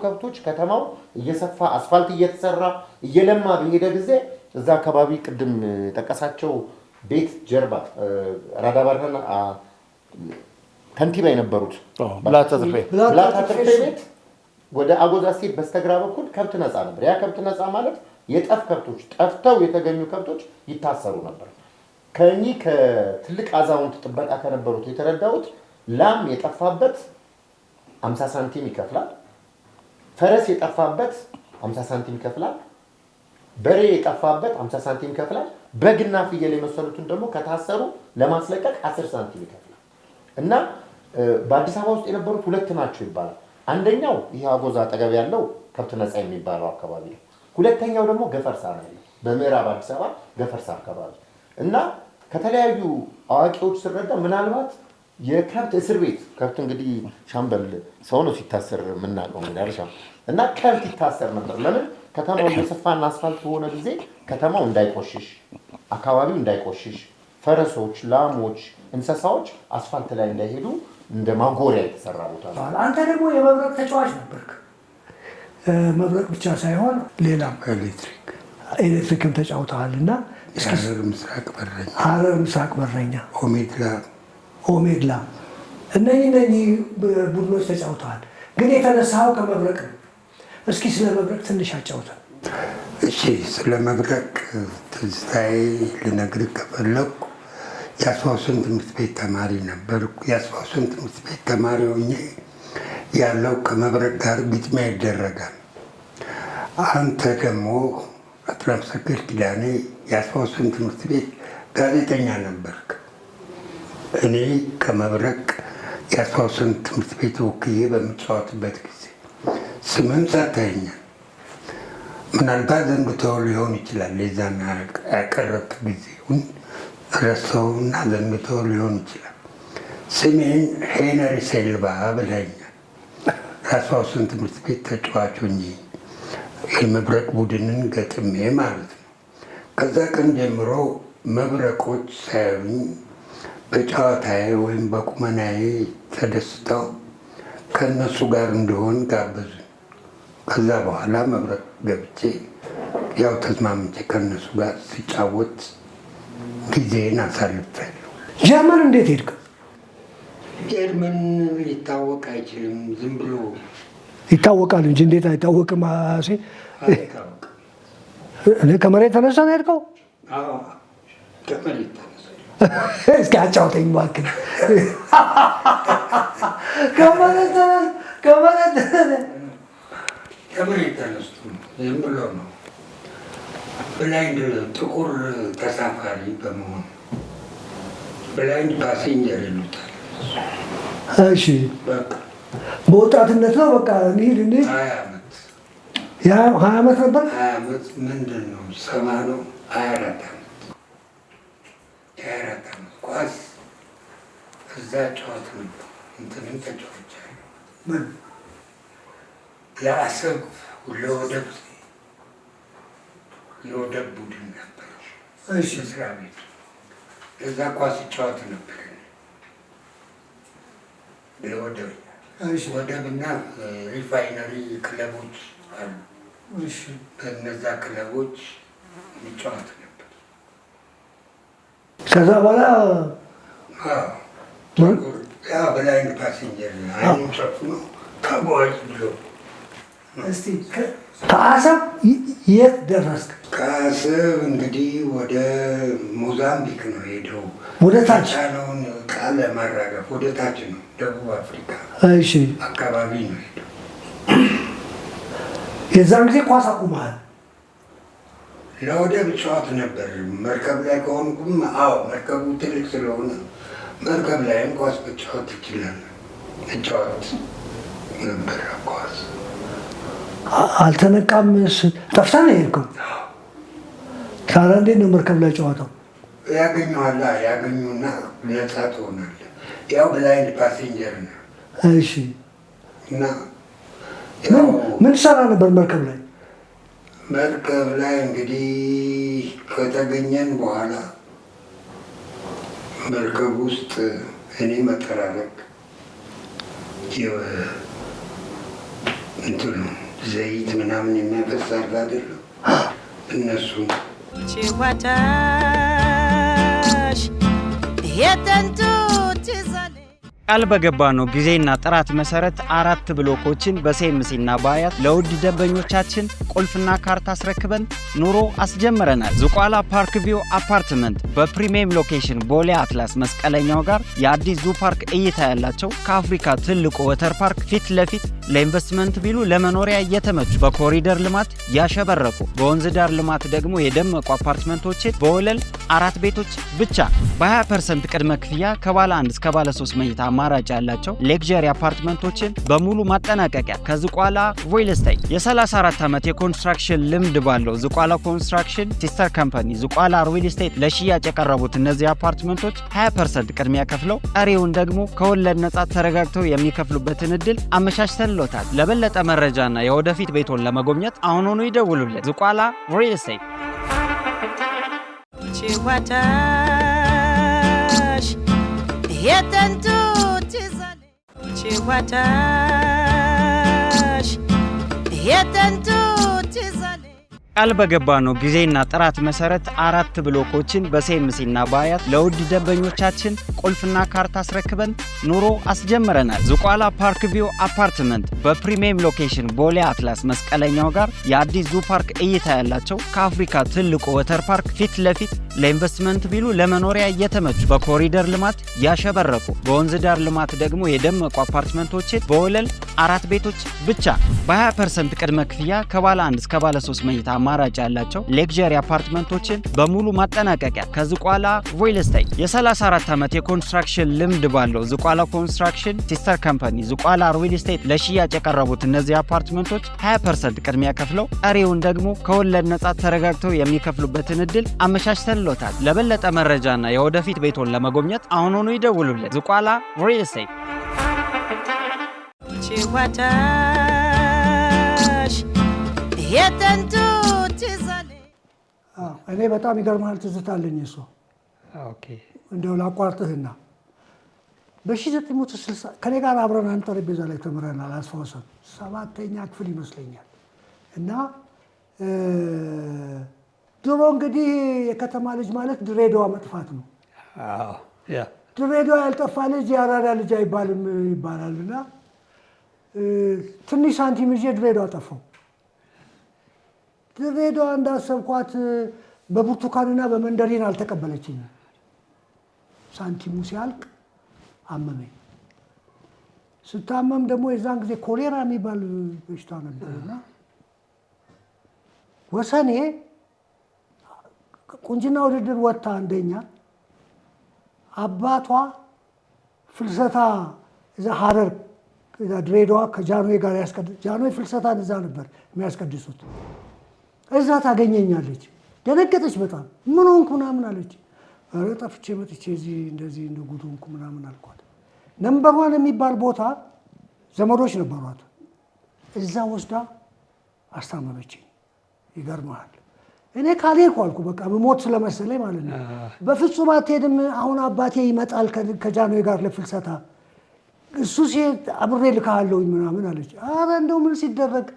S7: ከብቶች ከተማው እየሰፋ አስፋልት እየተሰራ እየለማ በሄደ ጊዜ እዛ አካባቢ ቅድም የጠቀሳቸው ቤት ጀርባ ራዳባርና ከንቲባ የነበሩት ብላታ ትርፌ ቤት ወደ አጎዛ ሲሄድ በስተግራ በኩል ከብት ነፃ ነበር። ያ ከብት ነፃ ማለት የጠፍ ከብቶች ጠፍተው የተገኙ ከብቶች ይታሰሩ ነበር። ከእኚህ ከትልቅ አዛውንት ጥበቃ ከነበሩት የተረዳሁት ላም የጠፋበት 50 ሳንቲም ይከፍላል። ፈረስ የጠፋበት 50 ሳንቲም ይከፍላል። በሬ የጠፋበት 50 ሳንቲም ይከፍላል። በግና ፍየል የመሰሉትን ደግሞ ከታሰሩ ለማስለቀቅ 10 ሳንቲም ይከፍላል። እና በአዲስ አበባ ውስጥ የነበሩት ሁለት ናቸው ይባላል። አንደኛው ይሄ አጎዛ አጠገብ ያለው ከብት ነፃ የሚባለው አካባቢ ነው። ሁለተኛው ደግሞ ገፈርሳ ነው ያለው በምዕራብ አዲስ አበባ ገፈርሳ አካባቢ እና ከተለያዩ አዋቂዎች ስረዳ ምናልባት የከብት እስር ቤት ከብት እንግዲህ ሻምበል ሰው ነው ሲታሰር የምናውቀው እንግዲህ አርሻ እና ከብት ይታሰር ነበር። ለምን ከተማው እየሰፋና አስፋልት በሆነ ጊዜ ከተማው እንዳይቆሽሽ አካባቢው እንዳይቆሽሽ ፈረሶች፣ ላሞች፣ እንስሳዎች አስፋልት ላይ እንዳይሄዱ እንደ ማጎሪያ የተሰራ ቦታ ነው።
S2: አንተ ደግሞ የመብረቅ ተጫዋች ነበርክ። መብረቅ ብቻ ሳይሆን ሌላም ኤሌክትሪክም ተጫውተሃል እና
S8: ሐረር ምስራቅ በረኛ
S2: ኦሜድላ እነኚህ ቡድኖች ተጫውተዋል። ግን የተነሳኸው ከመብረቅ ነው። እስኪ ስለ መብረቅ ትንሽ አጫውተን።
S8: እሺ፣ ስለ መብረቅ ትዝታዬ ልነግርህ ከፈለኩ የአስፋውሰን ትምህርት ቤት ተማሪ ነበርኩ። የአስፋውሰን ትምህርት ቤት ተማሪ ሆኜ ያለው ከመብረቅ ጋር ግጥሚያ ይደረጋል። አንተ ደግሞ አጥናፍ ሰገድ ኪዳኔ የአስፋውሰን ትምህርት ቤት ጋዜጠኛ ነበርክ። እኔ ከመብረቅ የአስፋውሰን ትምህርት ቤት ወክዬ በምጫወትበት ጊዜ ስምም ሰጥተኸኛል። ምናልባት ዘንግተው ሊሆን ይችላል። የዛን ያቀረብክ ጊዜውን ረስተውና ዘንግተው ሊሆን ይችላል። ስሜን ሄነሪ ሴልቫ ብለኸኛል። የአስፋውሰን ትምህርት ቤት ተጫዋች ሆኜ የመብረቅ ቡድንን ገጥሜ ማለት ነው። ከዛ ቀን ጀምሮ መብረቆች ሳያዩኝ በጨዋታዬ ወይም በቁመናዬ ተደስተው ከእነሱ ጋር እንደሆን ጋበዙኝ። ከዛ በኋላ መብረቅ ገብቼ ያው ተስማምቼ ከእነሱ ጋር ሲጫወት ጊዜን አሳልፌያለሁ።
S2: ጀርመን እንዴት ሄድክ?
S8: ጀርመን ሊታወቅ አይችልም። ዝም ብሎ
S2: ይታወቃል እንጂ እንዴት አይታወቅም? እኔ ከመሬት ተነሳ ነው ሄድከው?
S8: ከመሬት ተነሳ።
S2: እስኪ አጫውተኝ እባክህ።
S8: ከመሬት ተነስቶ ዝም ብሎ ነው። ብላይንድ ጥቁር ተሳፋሪ በመሆን ብላይንድ ፓሴንጀር ይሉታል።
S2: እሺ፣ በወጣትነት ነው በቃ እንሂድ። 20 ዓመት ነበር።
S8: 20 ዓመት ምንድን ነው 70 ነው 24 ዓመት 24 ዓመት ኳስ እዛ ጨዋታ ነበር። እንትንም ተጫውቻለሁ።
S2: ምን
S8: ለአሰብ የወደብ ቡድን ነበር።
S2: እሺ፣
S8: ስራ ቤት እዛ ኳስ ጨዋታ ነበር። ወደብና ሪፋይነሪ ክለቦች አሉ። ከነዛ ክለቦች የሚጫወት ነበር።
S2: ከዛ በኋላ
S8: ብላይንድ ፓሴንጀር አይኑ ጨፍኖ ተጓዥ ብሎ። እስቲ
S2: ከአሰብ የት ደረስክ?
S8: ከአሰብ እንግዲህ ወደ ሞዛምቢክ ነው ሄደው።
S2: ወደ ታች
S8: ቻለውን ቃለ ማራገፍ ወደ ታች ነው፣ ደቡብ አፍሪካ አካባቢ ነው ሄደው።
S2: የዛን ጊዜ ኳስ አቁመሃል?
S8: ለወደብ ጨዋት ነበር። መርከብ ላይ ከሆንኩም መርከቡ ትልቅ ስለሆነ መርከብ ላይም ኳስ መጫወት ይችላል። እጫወት ነበር ኳስ።
S2: አልተነቃም? ጠፍተህ ነው የሄድከው? ታዲያ እንዴት ነው መርከብ ላይ ጨዋታው?
S8: ያገኙና ነፃ ትሆናለህ። ያው ብላይንድ ፓሴንጀር ነው።
S2: እሺ። እና ምን ሰራ ነበር መርከብ ላይ?
S8: መርከብ ላይ እንግዲህ ከተገኘን በኋላ መርከብ ውስጥ እኔ መጠራረቅ እንትኑ ዘይት ምናምን የሚያፈሳል አይደለም እነሱ
S1: ጭዋታሽ የጠንቱ ትዛለ
S3: ቃል በገባነው ጊዜና ጥራት መሰረት 4 ብሎኮችን በሴምሲና በአያት ለውድ ደንበኞቻችን ቁልፍና ካርታ አስረክበን ኑሮ አስጀምረናል። ዝቋላ ፓርክ ቪው አፓርትመንት በፕሪሚየም ሎኬሽን ቦሌ አትላስ መስቀለኛው ጋር የአዲስ ዙ ፓርክ እይታ ያላቸው ከአፍሪካ ትልቁ ወተር ፓርክ ፊት ለፊት ለኢንቨስትመንት ቢሉ ለመኖሪያ እየተመቹ በኮሪደር ልማት ያሸበረቁ በወንዝ ዳር ልማት ደግሞ የደመቁ አፓርትመንቶችን በወለል 4 ቤቶች ብቻ በ20% ቅድመ ክፍያ ከባለ 1 እስከ ባለ 3 መኝታ አማራጭ ያላቸው ሌክዠሪ አፓርትመንቶችን በሙሉ ማጠናቀቂያ ከዝቋላ ሪል ስቴት የ34 ዓመት የኮንስትራክሽን ልምድ ባለው ዝቋላ ኮንስትራክሽን ሲስተር ካምፓኒ ዝቋላ ሪል ስቴት ለሽያጭ የቀረቡት እነዚህ አፓርትመንቶች 20% ቅድሚያ ከፍለው ቀሪውን ደግሞ ከወለድ ነጻ ተረጋግተው የሚከፍሉበትን እድል አመቻችተንሎታል። ለበለጠ መረጃና የወደፊት ቤቶን ለመጎብኘት አሁኑኑ ይደውሉልን። ዝቋላ ሪል ስቴት
S1: ችዋታሽ የጥንቱ ትዛለ ችዋታሽ የጥንቱ ትዛለ
S3: ቃል በገባነው ጊዜና ጥራት መሰረት 4 ብሎኮችን በሴምሲና በአያት ለውድ ደንበኞቻችን ቁልፍና ካርታ አስረክበን ኑሮ አስጀምረናል። ዝቋላ ፓርክ ቪው አፓርትመንት በፕሪሚየም ሎኬሽን ቦሌ አትላስ መስቀለኛው ጋር የአዲስ ዙ ፓርክ እይታ ያላቸው ከአፍሪካ ትልቁ ወተር ፓርክ ፊት ለፊት ለኢንቨስትመንት ቢሉ ለመኖሪያ እየተመቹ በኮሪደር ልማት ያሸበረቁ በወንዝ ዳር ልማት ደግሞ የደመቁ አፓርትመንቶችን በወለል 4 ቤቶች ብቻ በ20% ቅድመ ክፍያ ከባለ 1 እስከ ባለ 3 መኝታ አማራጭ ያላቸው ሌክዠሪ አፓርትመንቶችን በሙሉ ማጠናቀቂያ ከዝቋላ ሪል ስቴት የ34 ዓመት የኮንስትራክሽን ልምድ ባለው ዝቋላ ኮንስትራክሽን ሲስተር ካምፓኒ ዝቋላ ሪል ስቴት ለሽያጭ የቀረቡት እነዚህ አፓርትመንቶች 20% ቅድሚያ ከፍለው ቀሪውን ደግሞ ከወለድ ነጻ ተረጋግተው የሚከፍሉበትን እድል አመቻችተንሎታል። ለበለጠ መረጃና የወደፊት ቤቶን ለመጎብኘት አሁኑኑ ይደውሉልን። ዝቋላ ሪል ስቴት
S1: ችዋታሽ የጥንቱ ትዛለ
S2: እኔ በጣም ይገርማል። ትዝታለኝ እሱ እንደው ላቋርጥህና በ1960 ከኔ ጋር አብረን አንድ ጠረጴዛ ላይ ተምረናል። አስፋውሰን 7ኛ ክፍል ይመስለኛል። እና ድሮ እንግዲህ የከተማ ልጅ ማለት ድሬዳዋ መጥፋት ነው። ድሬዳዋ ያልጠፋ ልጅ የአራዳ ልጅ አይባልም ይባላል። እና ትንሽ ሳንቲም ይዤ ድሬዳዋ ጠፋው። ድሬዳዋ እንዳሰብኳት በብርቱካንና በመንደሪን አልተቀበለችኝም። ሳንቲሙ ሲያልቅ አመመኝ። ስታመም ደግሞ የዛን ጊዜ ኮሌራ የሚባል በሽታ ነበርና ወሰኔ ቁንጅና ውድድር ወጥታ አንደኛ፣ አባቷ ፍልሰታ እዛ ሀረር ድሬዳዋ ከጃንሆይ ጋር ጃንሆይ ፍልሰታን እዛ ነበር የሚያስቀድሱት። እዛ ታገኘኛለች። ደነገጠች በጣም። ምን ሆንኩ ምናምን አለች። ኧረ ጠፍቼ መጥቼ እዚህ እንደዚህ እንደ ጉድ ሆንኩ ምናምን አልኳት። ነምበር 1 የሚባል ቦታ ዘመዶች ነበሯት። እዛ ወስዳ አስታመመችኝ። ይገርመሃል። እኔ ካልሄድኩ አልኩ በቃ መሞት ስለመሰለኝ ማለት ነው። በፍጹም አትሄድም፣ አሁን አባቴ ይመጣል ከጃንሆይ ጋር ለፍልሰታ፣ እሱ ሲሄድ አብሬ ልካለሁኝ ምናምን አለች። ኧረ እንደው ምን ሲደረግ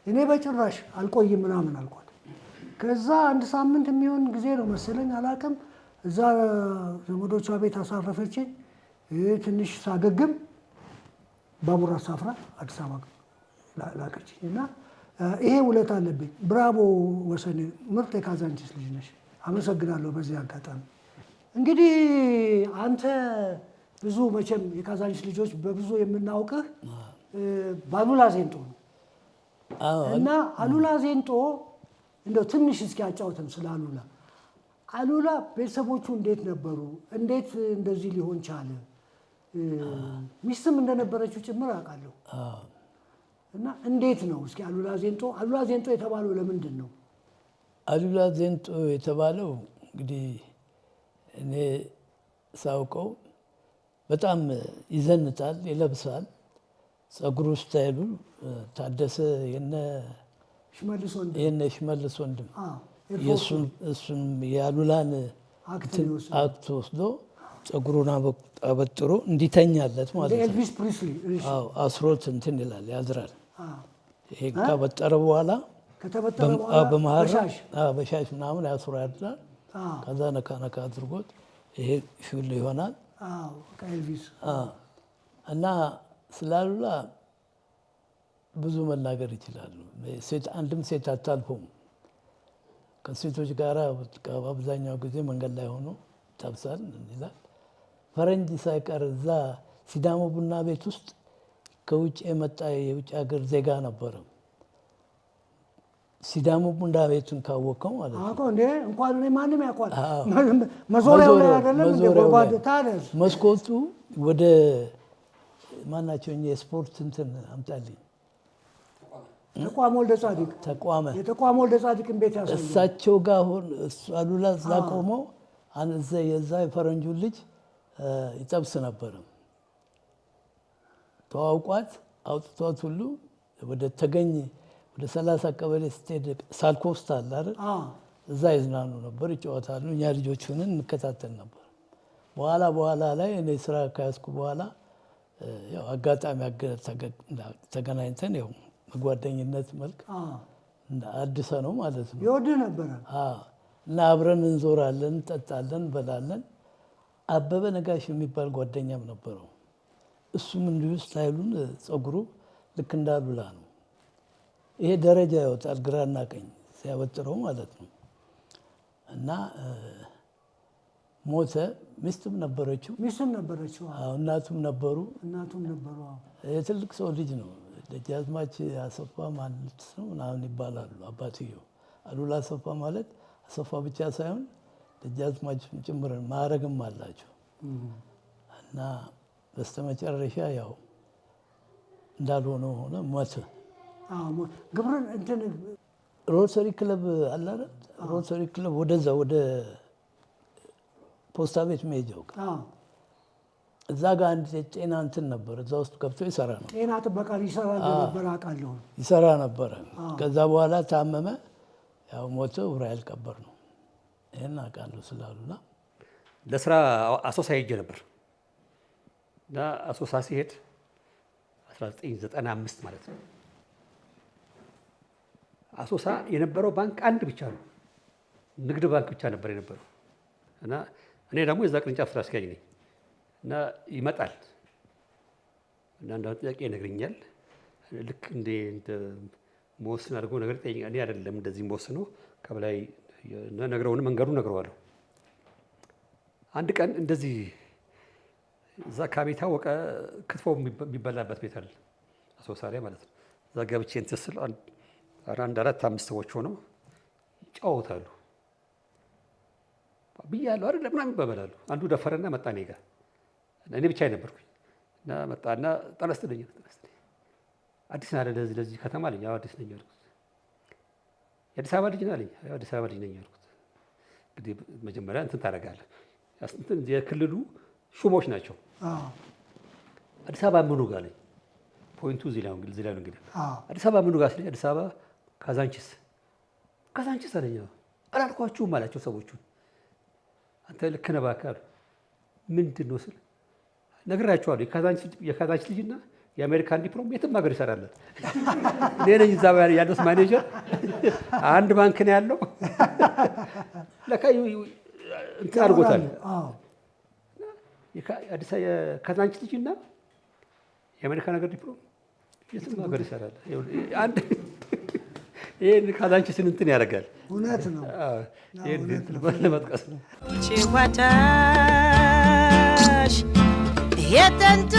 S2: እኔ በጭራሽ አልቆይም ምናምን አልኳት። ከዛ 1 ሳምንት የሚሆን ጊዜ ነው መሰለኝ አላውቅም። እዛ ዘመዶቿ ቤት አሳረፈችኝ። ትንሽ ሳገግም ባቡር አሳፍራ አዲስ አበባ ላከችኝ እና ይሄ ውለታ አለብኝ። ብራቮ ወሰኔ፣ ምርጥ የካዛንቺስ ልጅ ነሽ። አመሰግናለሁ። በዚህ አጋጣሚ እንግዲህ አንተ ብዙ መቼም የካዛንቺስ ልጆች በብዙ የምናውቅህ በአሉላ ዜንጦ ነው እና አሉላ ዜንጦ እንደው ትንሽ እስኪ አጫውተን ስለ አሉላ። አሉላ ቤተሰቦቹ እንዴት ነበሩ? እንዴት እንደዚህ ሊሆን ቻለ? ሚስትም እንደነበረችው ጭምር አውቃለሁ። እና እንዴት ነው እስኪ አሉላ ዜንጦ የተባለው ለምንድን ነው?
S9: አሉላ ዜንጦ የተባለው እንግዲህ እኔ ሳውቀው በጣም ይዘንጣል፣ ይለብሳል። ጸጉሩ ስታይሉ ታደሰ የነ ሽመልስ ወንድም እሱን የአሉላን አክት ወስዶ ጸጉሩን አበጥሮ እንዲተኛለት ማለት ነው።
S2: ኤልቪስ ፕሪስሊ
S9: አስሮት እንትን ይላል ያዝራል። ይሄ ካበጠረ በኋላ በመሀል በሻሽ ምናምን ያስሮ ያድራል። ከዛ ነካ ነካ አድርጎት ይሄ ሹል ይሆናል።
S2: ኤልቪስ
S9: እና ስላሉላ ብዙ መናገር ይችላሉ። አንድም ሴት አታልፎም። ከሴቶች ጋር አብዛኛው ጊዜ መንገድ ላይ ሆኖ ይጠብሳል ይላል። ፈረንጅ ሳይቀር እዛ ሲዳሞ ቡና ቤት ውስጥ ከውጭ የመጣ የውጭ ሀገር ዜጋ ነበረ። ሲዳሞ ቡና ቤቱን ካወቀው ማለት ነው።
S2: እንኳን ማንም ያውቋል። መዞሪያው ላይ አይደለም እንደ
S9: መስኮቱ ወደ ማናቸው የስፖርት እንትን አምጣልኝ
S2: ተቋም ወልደ ጻድቅ የተቋም ወልደ ጻድቅን ቤት ያሳያል።
S9: እሳቸው ጋር አሉላ እዛ ቆመው የዛ የፈረንጁ ልጅ ይጠብስ ነበር። ተዋውቋት አውጥቷት ሁሉ ወደ ተገኝ ወደ 30 ቀበሌ ስትሄድ ሳልኮስት አለ አይደል? እዛ ይዝናኑ ነበር፣ ይጫወታሉ። እኛ ልጆች ሆነን እንከታተል ነበር። በኋላ ላይ እኔ ስራ ካያዝኩ በኋላ ያው አጋጣሚ ተገናኝተን ያው በጓደኝነት መልክ አዲሰ ነው ማለት ነው።
S2: ይወድ ነበር
S9: እና አብረን እንዞራለን፣ እንጠጣለን፣ እንበላለን። አበበ ነጋሽ የሚባል ጓደኛም ነበረው። እሱም እንዲሁ ስታይሉን ጸጉሩ ልክ እንዳሉላ ነው። ይሄ ደረጃ ያወጣል ግራና ቀኝ ሲያበጥረው ማለት ነው። እና ሞተ። ሚስትም ነበረችው። እናቱም ነበሩ። የትልቅ ሰው ልጅ ነው። ደጃዝማች አሰፋ ማለት ነው ምናምን ይባላሉ አባትየው። አሉላ አሰፋ ማለት አሰፋ ብቻ ሳይሆን ደጃዝማች ጭምር ማዕረግም አላቸው። እና በስተመጨረሻ ያው እንዳልሆነ ሆነ፣ ሞተ።
S2: ግብርን እንትን
S9: ሮተሪ ክለብ አለ አይደል? ሮተሪ ክለብ ወደዛ ወደ ፖስታ ቤት መሄጃው እዛ ጋር አንድ ጤና እንትን ነበር። እዛ ውስጥ ገብቶ ይሰራ ነው።
S2: ጤና ጥበቃ ይሰራ ነበረ። ከዛ በኋላ ታመመ፣ ያው ሞተ። ዑራኤል ቀበር ነው። ይሄን አውቃለሁ ስላሉና
S10: ለስራ አሶሳ ሄጄ ነበር እና አሶሳ ሲሄድ 1995 ማለት ነው። አሶሳ የነበረው ባንክ አንድ ብቻ ነው፣ ንግድ ባንክ ብቻ ነበር የነበረው። እና እኔ ደግሞ የዛ ቅርንጫፍ ስራ አስኪያጅ ነኝ። እና ይመጣል እና አንዳንድ ጥያቄ ይነግረኛል። ልክ እንደ መወስን አድርጎ ነገር ጠይቀኛል። እኔ አይደለም እንደዚህ መወስነው ከበላይ ነግረውን መንገዱ ነግረዋለሁ። አንድ ቀን እንደዚህ እዛ አካባቢ የታወቀ ክትፎ የሚበላበት ቤት አለ አሶሳ ላይ ማለት ነው። እዛ ገብቼ እንትን ስል አንድ 4-5 ሰዎች ሆነው ይጫወታሉ ብያለሁ አይደል ምናምን ይባባላሉ። አንዱ ደፈረና መጣ እኔ ጋር። እኔ ብቻ ነበርኩኝ እና መጣና ጠነስልኝ አዲስ ነህ አይደል ለዚህ ከተማ አለኝ። አዎ አዲስ ነኝ አልኩት። የአዲስ አበባ ልጅ ነህ አለኝ። አዎ አዲስ አበባ ልጅ ነኝ አልኩት። እንግዲህ መጀመሪያ እንትን ታደርጋለህ። እንትን የክልሉ ሹሞች ናቸው። አዲስ አበባ ምኑ ጋር አለኝ። ፖይንቱ እዚህ ላይ ነው እንግዲህ አዲስ አበባ ምኑ ጋር ስለኝ አዲስ አበባ ካዛንቺስ አለኝ። አላልኳችሁም አላቸው ሰዎቹን። አንተ ልክ ነህ እባክህ አሉ። ምንድን ነው ስል ነግራቸዋለሁ። የካዛንቺስ ልጅና የአሜሪካን ዲፕሎም የትም ሀገር ይሰራል። እኔ ነኝ እዛ ያለው ማኔጀር። አንድ ባንክ ነው ያለው። ለካ እንትን አድርጎታል። የካዛንቺስ ልጅና የአሜሪካን ሀገር ዲፕሎም የትም ሀገር ይሰራል። ይህን ካዛንቺስን እንትን ያደርጋል።
S2: እውነት ነው።
S10: ይህን ለመጥቀስ ነው።
S1: ጭዋታሽ የጥንቱ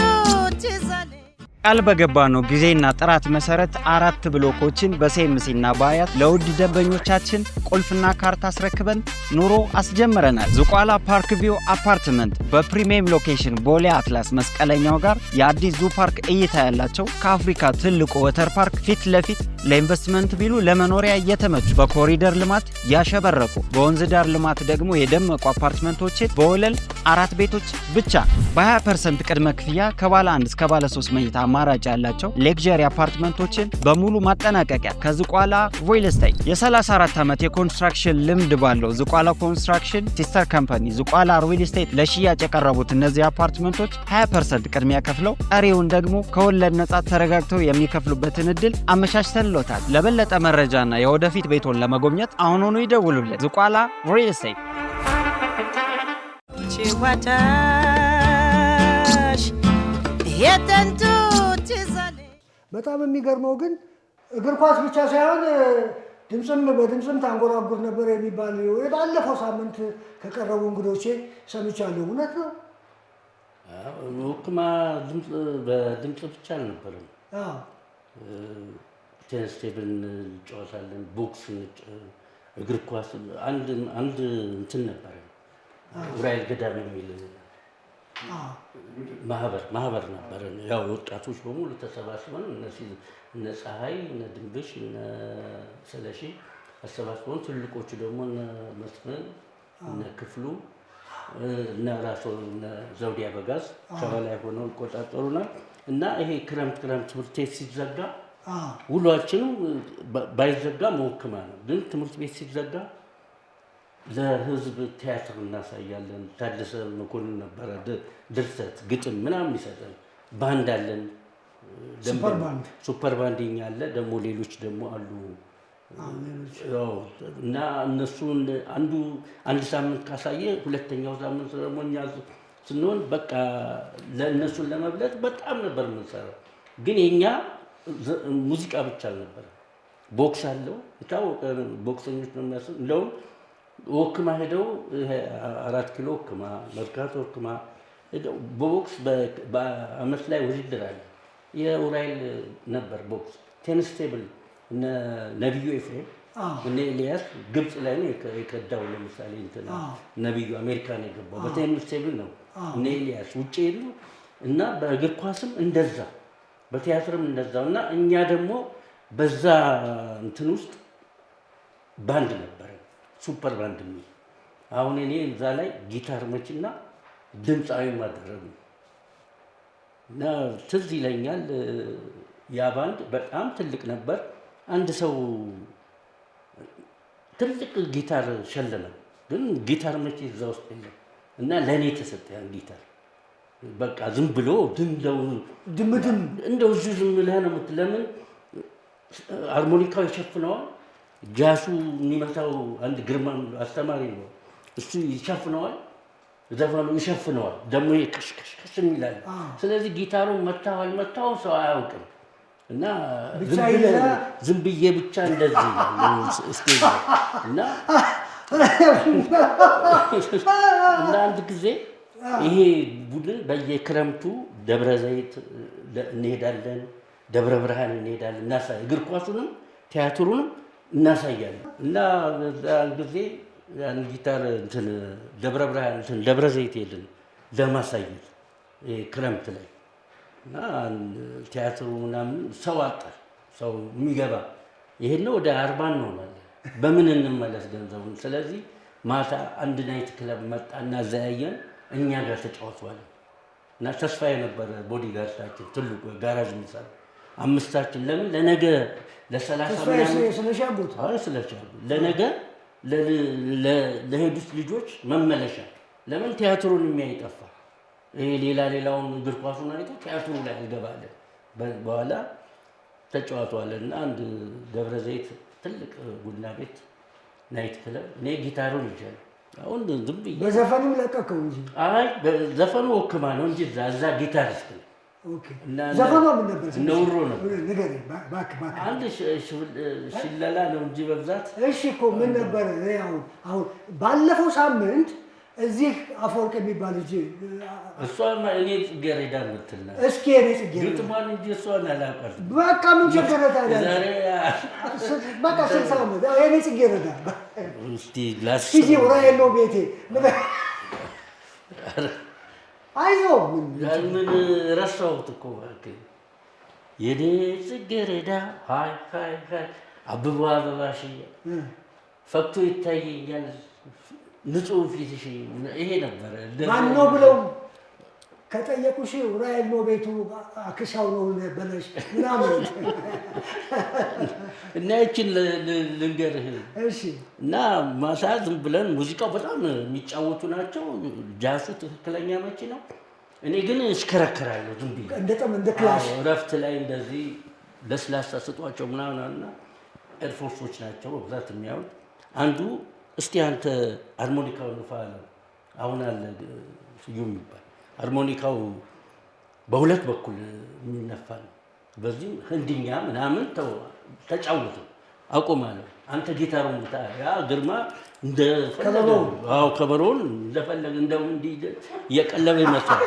S1: ትዝ አለኝ።
S3: ቃል በገባነው ጊዜና ጥራት መሰረት 4 ብሎኮችን በሴምሲና በአያት ለውድ ደንበኞቻችን ቁልፍና ካርታ አስረክበን ኑሮ አስጀምረናል። ዝቋላ ፓርክ ቪው አፓርትመንት በፕሪሚየም ሎኬሽን ቦሌ አትላስ መስቀለኛው ጋር የአዲስ ዙ ፓርክ እይታ ያላቸው ከአፍሪካ ትልቁ ወተር ፓርክ ፊት ለፊት ለኢንቨስትመንት ቢሉ ለመኖሪያ እየተመቹ በኮሪደር ልማት ያሸበረቁ በወንዝ ዳር ልማት ደግሞ የደመቁ አፓርትመንቶችን በወለል 4 ቤቶች ብቻ በ20% ቅድመ ክፍያ ከባለ 1 እስከ ባለ 3 መኝታ አማራጭ ያላቸው ሌክዠሪ አፓርትመንቶችን በሙሉ ማጠናቀቂያ ከዝቋላ ሪል ስቴት የ34 ዓመት የኮንስትራክሽን ልምድ ባለው ዝቋላ ኮንስትራክሽን ሲስተር ካምፓኒ ዝቋላ ሪል ስቴት ለሽያጭ የቀረቡት እነዚህ አፓርትመንቶች 20% ቅድሚያ ከፍለው ቀሪውን ደግሞ ከወለድ ነጻ ተረጋግተው የሚከፍሉበትን እድል አመቻችተንሎታል። ለበለጠ መረጃና የወደፊት ቤቶን ለመጎብኘት አሁኑኑ ይደውሉልን። ዝቋላ ሪል ስቴት።
S1: ጭዋታሽ የጥንቱ ትዝ አለኝ።
S2: በጣም የሚገርመው ግን እግር ኳስ ብቻ ሳይሆን በድምፅም ታንጎራጉር ነበር የሚባል ባለፈው ሳምንት ከቀረቡ እንግዶቼ ሰምቻለሁ። እውነት ነው?
S11: ወክማ በድምፅ ብቻ አልነበረም። ቴኒስ ቴብል እንጫወታለን፣ ቦክስ፣ እግር ኳስ። አንድ እንትን ነበረ ዑራኤል ገዳም የሚል ማህበር ነበረ። ያው ወጣቶች በሙሉ ተሰባስበን እነ ፀሐይ፣ እነ ድንብሽ፣ እነ ስለሺ አሰባስበን፣ ትልቆቹ ደግሞ እነ መስፍን፣ እነ ክፍሉ እና ራሱ ዘውዴ አበጋዝ ከበላይ ሆነው ይቆጣጠሩናል። እና ይሄ ክረምት ትምህርት ቤት ሲዘጋ ውሏችንም ባይዘጋ መወክማ ነው። ግን ትምህርት ቤት ሲዘጋ ለህዝብ ቲያትር እናሳያለን። ታደሰ መኮንን ነበረ ድርሰት፣ ግጥም ምናምን ይሰጠን። ባንድ አለን፣ ሱፐር ባንድኛ አለ። ደግሞ ሌሎች ደግሞ አሉ እና እነሱን አንድ ሳምንት ካሳየ ሁለተኛው ሳምንት ደግሞ እኛ ስንሆን በቃ ለእነሱን ለመብለጥ በጣም ነበር የምንሰራው። ግን የኛ ሙዚቃ ብቻ አልነበረ፣ ቦክስ አለው። የታወቀ ቦክሰኞች ነው የሚያስብ። እንደውም ወክማ ሄደው 4 ኪሎ ወክማ፣ መርካቶ ወክማ በቦክስ በአመት ላይ ውድድር አለ። የዑራኤል ነበር ቦክስ። ቴኒስ ቴብል እነ ነቢዩ ኤፍሬም እነ ኤልያስ ግብፅ ላይ ነው የቀዳው። ለምሳሌ እንትና ነቢዩ አሜሪካ ነው የገባው በቴኒስ ቴብል ነው። እነ ኤልያስ ውጭ የሉ እና በእግር ኳስም እንደዛ በቲያትርም እንደዛው። እና እኛ ደግሞ በዛ እንትን ውስጥ ባንድ ነበረ፣ ሱፐር ባንድ የሚል። አሁን እኔ እዛ ላይ ጊታር መችና ድምፃዊ ማደረግ ነው። እና ትዝ ይለኛል ያ ባንድ በጣም ትልቅ ነበር። አንድ ሰው ትልቅ ጊታር ሸለመ፣ ግን ጊታር መቼ እዛ ውስጥ የለም። እና ለእኔ ተሰጠ ያን ጊታር። በቃ ዝም ብሎ እንደው እዚሁ ዝም ብለህ ነው ለምን ሃርሞኒካው ይሸፍነዋል፣ ጃሱ የሚመታው አንድ ግርማ አስተማሪ ነው፣ እሱ ይሸፍነዋል፣ ዘፈኑ ይሸፍነዋል፣ ደግሞ ከሽከሽ ይላል። ስለዚህ ጊታሩን መታው አልመታው ሰው አያውቅም። እና ዝም ብዬ ብቻ እንደዚህ ስቴጅ እና አንድ ጊዜ ይሄ ቡድን በየክረምቱ ደብረ ዘይት እንሄዳለን፣ ደብረ ብርሃን እንሄዳለን፣ እግር ኳሱንም ቲያትሩንም እናሳያለን። እና አንድ ጊዜ ያን ጊታር እንትን ደብረ ብርሃን እንትን ደብረ ዘይት ሄድን ለማሳየት ክረምት ላይ እና ቲያትሩ ምናምን ሰው አጣል፣ ሰው የሚገባ ይሄን ወደ 40 እንሆናለን። በምን እንመለስ ገንዘቡን? ስለዚህ ማታ አንድ ናይት ክለብ መጣና ዘያየን፣ እኛ ጋር ተጫወቷል። እና ተስፋ የነበረ ቦዲጋርዳችን ትልቁ ጋራጅ የሚሰራ 5ታችን ለምን ለነገ ለ30 ምናምን ስለሻሉ ለነገ ለሄዱት ልጆች መመለሻ ለምን ቲያትሩን የሚያይጠፋ ይሄ ሌላውን እግር ኳሱን አይቶ ቲያትሩ ላይ እንገባለን። በኋላ ተጫዋቷለን እና አንድ ደብረ ዘይት ትልቅ ቡና ቤት ናይት ክለብ እኔ ጊታሩን ይዣለሁ። አሁን ዝም ብዬ
S2: በዘፈኑም ለቀቀው እንጂ
S11: አይ በዘፈኑ ወክማ ነው እንጂ እዛ ጊታሪስት ነው።
S2: ዘፈኑ ምን ነበር?
S11: ነውሮ ነው
S2: ንገረኝ እባክህ።
S11: አንድ ሽለላ ነው እንጂ በብዛት።
S2: እሺ እኮ ምን ነበር? አሁን ባለፈው ሳምንት እዚህ አፈወርቅ የሚባል ልጅ
S11: እሷ እኔ ጽጌረዳ የምትል ናት።
S2: እስኪ እኔ ጽጌረዳ
S11: ግጥሟን እንጂ እሷን አላውቃትም።
S2: በቃ ምን ችግር ታዲያ? በቃ 60 ዓመት እኔ ጽጌረዳ
S11: እስቲ ላስ
S2: ሂጂ ዑራኤል ነው ቤቴ። አይዞህ
S11: ምን ረሳሁት እኮ እባክህ። የኔ ጽጌረዳ ሃይ አበባ አበባሽ ፈክቶ ይታየኛል ንጹህ ፊትሽ። ይሄ ነበረ
S2: ማነው ብለው ከጠየቁሽ ዑራኤል ነው ቤቱ አክሻው ነው በለሽ ምናምን
S11: እና ይችን ልንገርህ።
S2: እሺ።
S11: እና ማታ ዝም ብለን ሙዚቃው በጣም የሚጫወቱ ናቸው። ጃሱ ትክክለኛ መቼ ነው። እኔ ግን እሽከረከራለሁ ዝም ብዬ
S2: እንደ ክላሽ
S11: እረፍት ላይ እንደዚህ ለስላሳ ስጧቸው ምናምን እና ኤርፎርሶች ናቸው በብዛት የሚያዩት። አንዱ እስቲ አንተ ሃርሞኒካው ንፋ አለው። አሁን አለ ስዩም ይባል ሃርሞኒካው በሁለት በኩል የሚነፋ ነው። በዚህ ህንድኛ ምናምን ተጫወቱ አቆማለሁ። አንተ ጊታሩን ምታ። ያ ግርማ ከበሮውን እንደፈለገ እንደው እንዲህ እየቀለበ ይመስላል።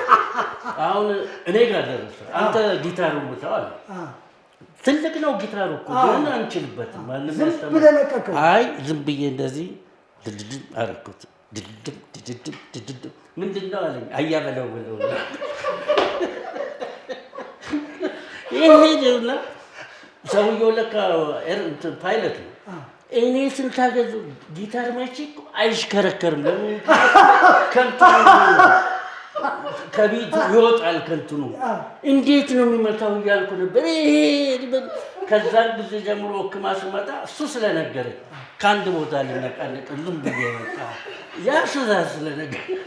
S11: አሁን እኔ ጋር ደረሰ። አንተ ጊታሩን ምታው አለ። ትልቅ ነው ጊታሩ እኮ ግን አንችልበትም። ማንም ያስተምር። አይ ዝም ብዬ እንደዚህ ድድድም አደረኩት። ድድድም ምንድን ነው አለኝ። አያበለው ብለው ይሄ ደውላ ሰውየው ለካ ፓይለት ነው። እኔ ስንታገዙ ጊታር መቼ አይሽከረከርም። ለምን ከንቱ ከቤቱ ይወጣል። ከንቱ ነው እንዴት ነው የሚመታው እያልኩ ነበር። ከዛን ጊዜ ጀምሮ ሕክምና ስመጣ እሱ ስለነገረኝ ከአንድ ቦታ ልነቃነቅ ዝም ብዬ መጣ። ያ ስዛ ስለነገረኝ